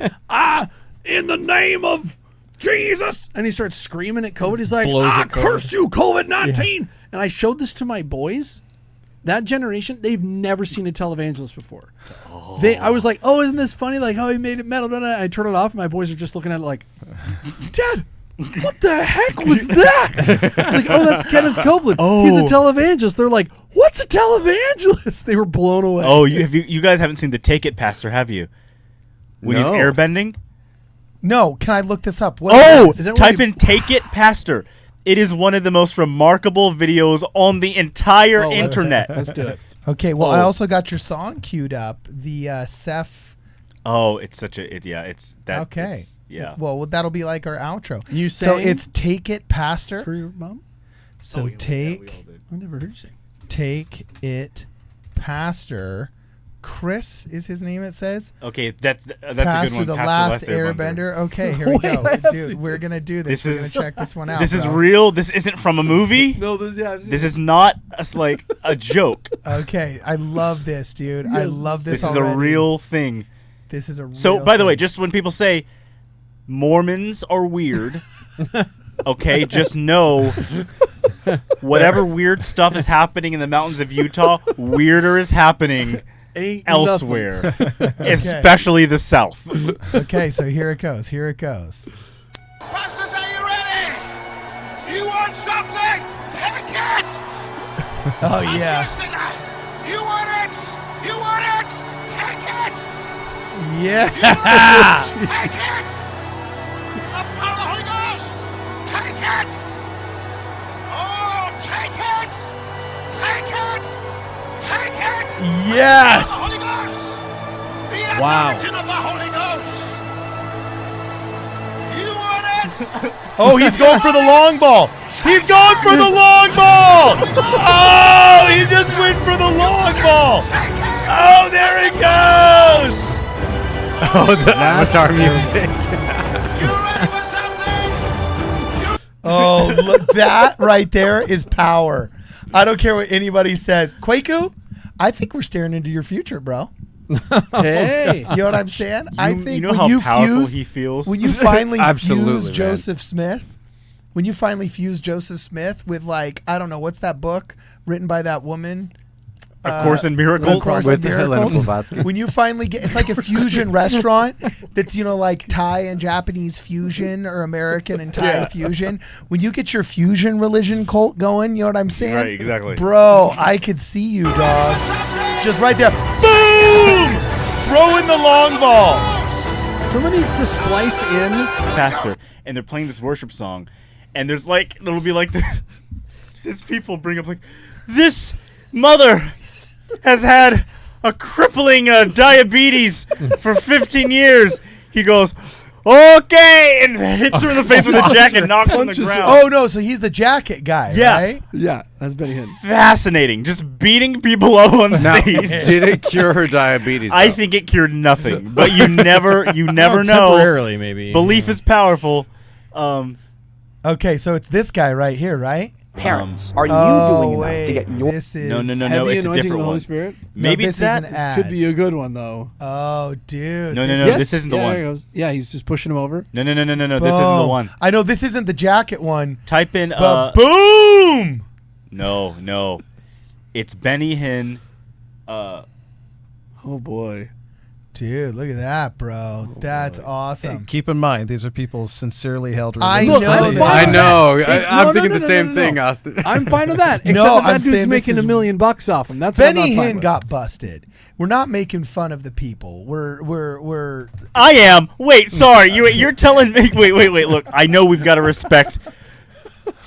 in the name of Jesus, and he starts screaming at COVID. He's like, curse you, COVID-19. Yeah. And I showed this to my boys. That generation, they've never seen a televangelist before. I was like, oh, isn't this funny? Like, how he made it metal. I turn it off, and my boys are just looking at it like, Dad, what the heck was that? Like, oh, that's Kenneth Copeland. Oh. He's a televangelist. They're like, what's a televangelist? They were blown away. Oh, you guys haven't seen the Take It Pastor, have you? When he's airbending? No, can I look this up? Type in Take It Pastor. It is one of the most remarkable videos on the entire internet. Let's do it. Okay, well, I also got your song queued up. The Seth. Oh, it's such a it's that. Okay. Yeah. Well, that'll be like our outro. You so it's Take It Pastor for your mom. So I never heard you sing. Take It Pastor. Chris is his name. It says. Okay, that's Pastor, a good one. The Last Airbender. Okay, here we go. Dude, we're gonna do this. We're gonna check this one out. This is real. This isn't from a movie. No, this is not like a joke. Okay, I love this, dude. Yes. I love this. This is a real thing. This is a real So, by the way, just when people say Mormons are weird, okay, just know whatever weird stuff is happening in the mountains of Utah, weirder is happening elsewhere, especially the South. Okay, so here it goes. Here it goes. Pastors, are you ready? You want something? Take it! Oh, yeah. You want it? You want it? Take it! Yeah! Take it! The power of the Holy Ghost! Take it! Oh, take it! Take it! Take it! Yes! The Holy Ghost! The wow. anointing of the Holy Ghost! You want it? Oh, he's going for the long ball. He's going for the long ball. Oh, he just went for the long ball. Oh, there it goes. Oh, the Avatar music. Oh, look, that right there is power. I don't care what anybody says. Kwaku, I think we're staring into your future, bro. Hey, you know what I'm saying? I think you know when how you powerful fuse, he feels. when you finally Absolutely, fuse man. Joseph Smith, when you finally fuse Joseph Smith with, like, I don't know, what's that book written by that woman? A Course in Miracles. A Course With in Helena Miracles. Blavatsky. When you finally get, it's like a fusion restaurant that's, you know, like Thai and Japanese fusion or American and Thai fusion. When you get your fusion religion cult going, you know what I'm saying? Right, exactly. Bro, I could see you, dog. Just right there. Boom! Throw in the long ball. someone needs to splice in. Pastor, and they're playing this worship song, and there's like, it'll be like this people bring up like, this mother has had a crippling diabetes for 15 years. He goes, okay, and hits her in the face with his jacket, knocks her on the ground. Oh, no, so he's the jacket guy, right? Yeah, that's Benny Hinn. Fascinating. Just beating people up on Now, stage. did it cure her diabetes? I though? think it cured nothing, but you never know. Temporarily, maybe. Belief is powerful. Okay, so it's this guy right here, right? Parents, are you Oh, doing wait, enough to get your... this is... No, Heavy it's a anointing different of the Holy one. Spirit. Maybe no, it's this is that. an This ad. could be a good one though. Oh, dude. No, Yes. this isn't the Yeah, one. there he goes. Yeah, he's just pushing him over. No, this isn't the Boom. one. I know this isn't the jacket one, Type in, but boom! no. It's Benny Hinn. Oh boy. Dude, look at that, bro. That's awesome. Keep in mind, these are people sincerely held. I religious know beliefs. that. I know. It- I'm no, thinking no, the no, same no. thing, Austin. I'm fine with that. Except No, that I'm saying dude's this making is- $1 million off him. That's what I'm Benny not fine Hinn with. got busted. We're not making fun of the people. We're I am. Wait, sorry. You're telling me. Wait. Look, I know we've got to respect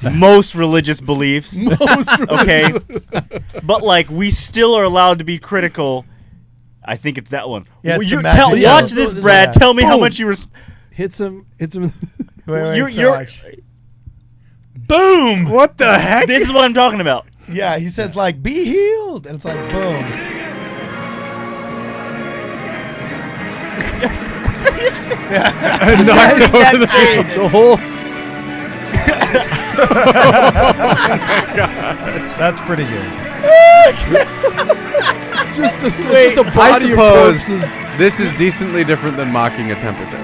most religious beliefs. Okay, but like we still are allowed to be critical. I think it's that one. Yeah, it's the You magic watch yellow. this, Yeah. Brad. Tell me how Boom. much you Hits him. wait, You're- so you're- watch. Boom! What the heck? This is what I'm talking about. Yeah, he says like be healed, and it's like boom. The whole. That's pretty good. Just a Wait, just a I body of suppose corpses. this is decently different than mocking a temple sale.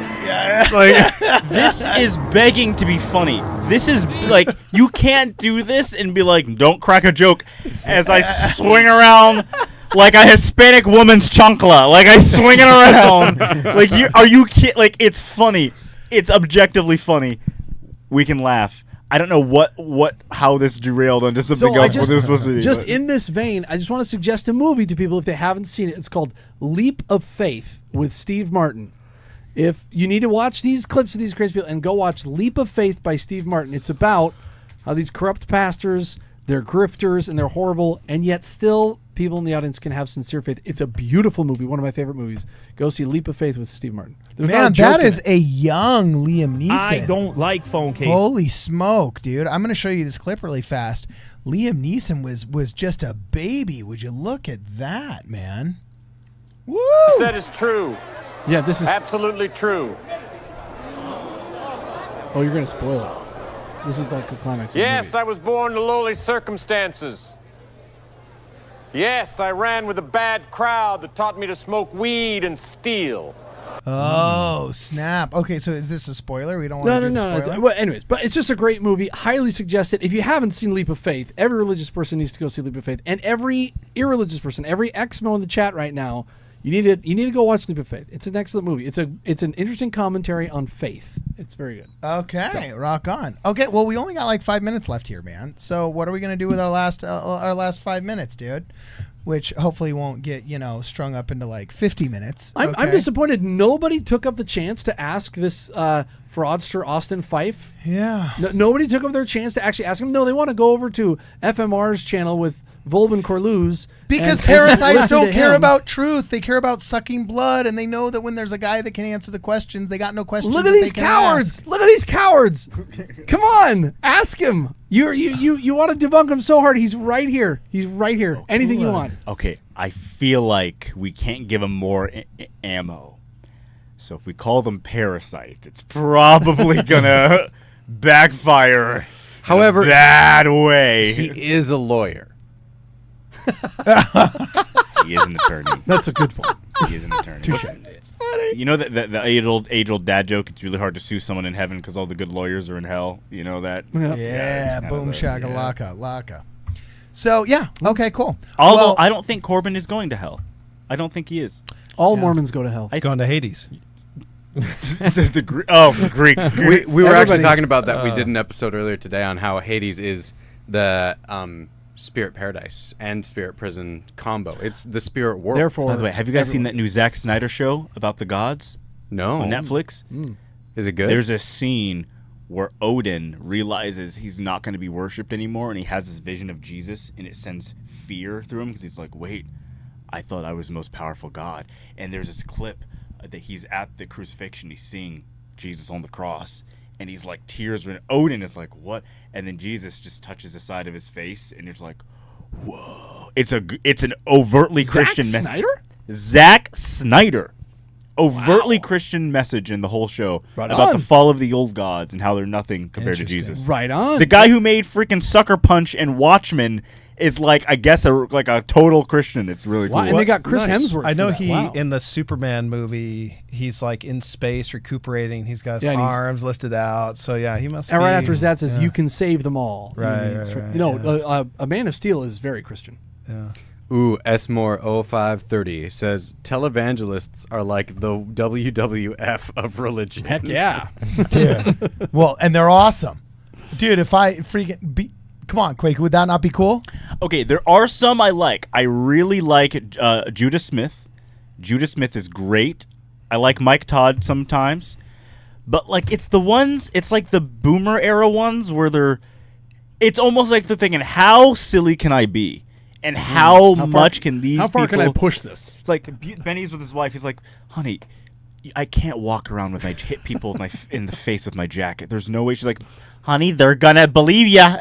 This is begging to be funny. This is like you can't do this and be like, don't crack a joke as I swing around like a Hispanic woman's chancla. Like I swing it around. Like are you kidding? Like it's funny. It's objectively funny. We can laugh. I don't know how this derailed onto something So I else. just, what it was supposed to be, just but- in this vein, I just want to suggest a movie to people if they haven't seen it. It's called Leap of Faith with Steve Martin. If you need to watch these clips of these crazy people, and go watch Leap of Faith by Steve Martin. It's about how these corrupt pastors, they're grifters and they're horrible, and yet still people in the audience can have sincere faith. It's a beautiful movie, one of my favorite movies. Go see Leap of Faith with Steve Martin. There's not a Man, joke that in is it. a young Liam Neeson. I don't like phone cases. Holy smoke, dude. I'm going to show you this clip really fast. Liam Neeson was just a baby. Would you look at that, man? Woo! That is true. Yeah, this is Absolutely true. Oh, you're gonna spoil it. This is like the climax of the Yes, movie. I was born to lowly circumstances. Yes, I ran with a bad crowd that taught me to smoke weed and steal. Oh, snap. Okay, so is this a spoiler? We don't want to No. Well, anyways, but it's just a great movie. Highly suggest it. If you haven't seen Leap of Faith, every religious person needs to go see Leap of Faith, and every irreligious person, every Exmo in the chat right now, you need to go watch Leap of Faith. It's an excellent movie. It's an interesting commentary on faith. It's very good. Okay, rock on. Okay, well, we only got like 5 minutes left here, man. So what are we gonna do with our last 5 minutes, dude? Which hopefully won't get strung up into like 50 minutes. I'm okay? disappointed nobody took up the chance to ask this fraudster Austin Fife. Yeah. Nobody took up their chance to actually ask him. No, they want to go over to FMR's channel with Volbin Corluz Because And parasites listen don't to care him. about truth. They care about sucking blood, and they know that when there's a guy that can answer the questions, they got no questions. Look that at they these can cowards! ask. Look at these cowards! Come on, ask him. You want to debunk him so hard. He's right here. He's right here. Anything you want. Okay, I feel like we can't give them more ammo. So if we call them parasites, it's probably gonna backfire. However, in a bad way. He is a lawyer. He is an attorney. That's a good point. He is an attorney. It's funny. You know that the age-old dad joke. It's really hard to sue someone in heaven because all the good lawyers are in hell. You know that? Yeah, it's boom, kind of shakalaka, laka. So yeah, okay, cool. Although Well, I don't think Corbin is going to hell. I don't think he is. All Mormons go to hell. He's going to Hades. Greek. We were actually Everybody- talking about that. We did an episode earlier today on how Hades is the spirit paradise and spirit prison combo. It's the spirit world. Therefore, By the way, have you guys seen that new Zack Snyder show about the gods no. on Netflix? Is it good? There's a scene where Odin realizes he's not going to be worshipped anymore, and he has this vision of Jesus, and it sends fear through him because he's like, wait, I thought I was the most powerful God. And there's this clip that he's at the crucifixion, he's seeing Jesus on the cross, and he's like, tears running. Odin is like, what? And then Jesus just touches the side of his face, and it's like, whoa. It's an overtly Christian message. Snyder? Zack Snyder. Overtly Christian message in the whole show about the fall of the old gods and how they're nothing compared to Jesus. Right on. The guy who made freaking Sucker Punch and Watchmen is like, I guess, a total Christian. It's really cool. Wow, and they got Chris Hemsworth. I know for that. Wow. in the Superman movie, he's like in space recuperating. He's got his Yeah, and he's- arms lifted out. So yeah, he must. And be, right after his dad says, yeah. "You can save them all." Right, You know, a Man of Steel is very Christian. Yeah. Ooh, Smore0530 says televangelists are like the WWF of religion. Heck yeah. dude. Well, and they're awesome, dude. If I freaking come on, Quake, would that not be cool? Okay, there are some I like. I really like Judah Smith. Judah Smith is great. I like Mike Todd sometimes. But like it's like the boomer era ones where it's almost like they're thinking, how silly can I be? And how much can these How far people... can I push this? Like Benny's with his wife. He's like, honey, I can't walk around with hit people in the face with my jacket. There's no way. She's like, honey, they're gonna believe ya.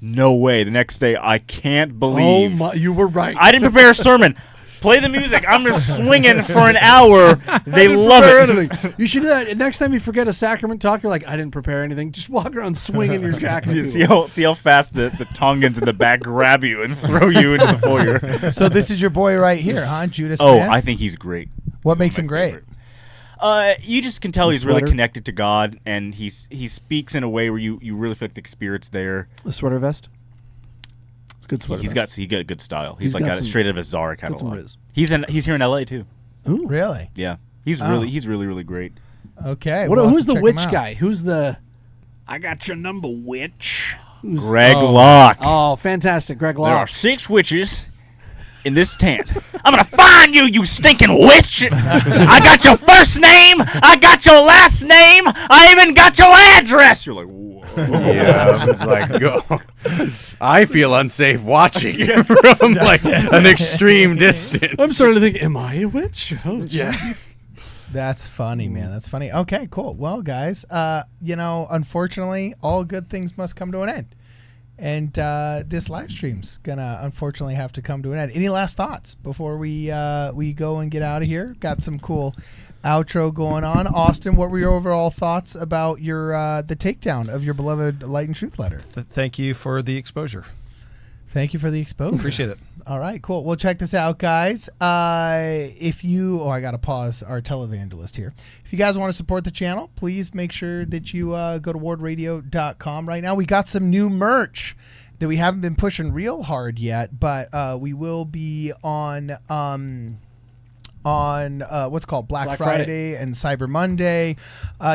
No way. The next day, I can't believe. Oh my, you were right. I didn't prepare a sermon. Play the music. I'm just swinging for an hour. They love it. Anything. You should do that. Next time you forget a sacrament talk, you're like, I didn't prepare anything. Just walk around swinging your jacket. You see how fast the Tongans in the back grab you and throw you into the foyer. So this is your boy right here, huh, Judas? Oh, Smith? I think he's great. What makes him great? You just can tell The he's really sweater? connected to God, and he speaks in a way where you really feel like the spirit's there. The sweater vest. It's a good sweater. He vest. got good style. He's He's got got it some- straight out of a Zara got some catalog. riz. He's here in LA too. Ooh. Really? Yeah, he's really great. Okay. What, we'll have who's to the check him witch out. guy? Who's the? I got your number, witch. Greg Locke. Oh, fantastic, Greg There are Locke. 6 witches in this tent. I'm gonna find you, you stinking witch! I got your first name. I got your last name. I even got your address. You're like, whoa. Yeah, it's like, go. I feel unsafe watching from like an extreme distance. I'm starting to think, am I a witch? Oh, jeez. That's funny, man. That's funny. Okay, cool. Well, guys, unfortunately, all good things must come to an end. And this live stream's gonna unfortunately have to come to an end. Any last thoughts before we go and get out of here? Got some cool outro going on. Austin, what were your overall thoughts about your the takedown of your beloved Light and Truth letter? Thank you for the exposure. Thank you for the exposure. Appreciate it. All right, cool. Well, check this out, guys. I got to pause our televangelist here. If you guys want to support the channel, please make sure that you go to wardradio.com right now. We got some new merch that we haven't been pushing real hard yet, but we will be on what's called Black Friday and Cyber Monday.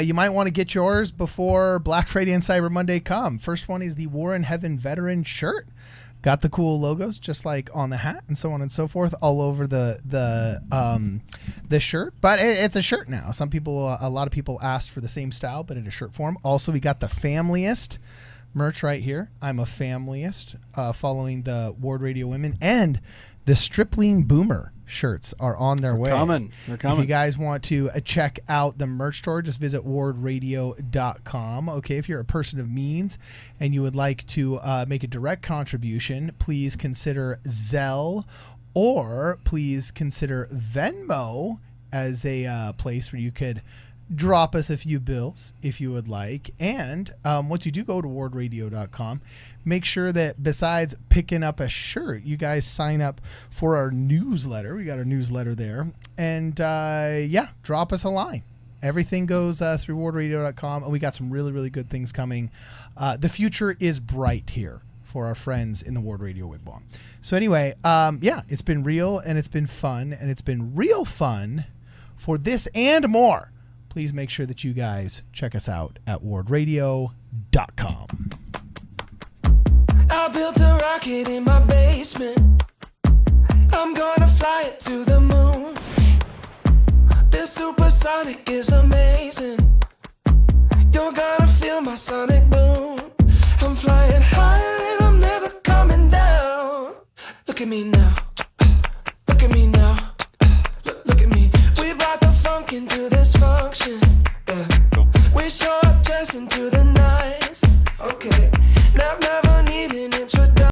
You might want to get yours before Black Friday and Cyber Monday come. First one is the War in Heaven veteran shirt. Got the cool logos just like on the hat and so on and so forth all over the shirt, but it's a shirt now. A lot of people asked for the same style, but in a shirt form. Also, we got the Familyist merch right here. I'm a familyist, following the Ward Radio Women, and the Stripling Boomer shirts are on their way. They're coming. If you guys want to check out the merch store, just visit wardradio.com. Okay, if you're a person of means and you would like to make a direct contribution, please consider Zelle, or please consider Venmo as a place where you could drop us a few bills if you would like. And once you do go to wardradio.com, make sure that besides picking up a shirt, you guys sign up for our newsletter. We got our newsletter there. And drop us a line. Everything goes through wardradio.com, and we got some really, really good things coming. The future is bright here for our friends in the Ward Radio Wigwam. So anyway, it's been real, and it's been fun, and it's been real fun for this and more. Please make sure that you guys check us out at wardradio.com. I built a rocket in my basement. I'm gonna fly it to the moon. This supersonic is amazing. You're gonna feel my sonic boom. I'm flying higher and I'm never coming down. Look at me now.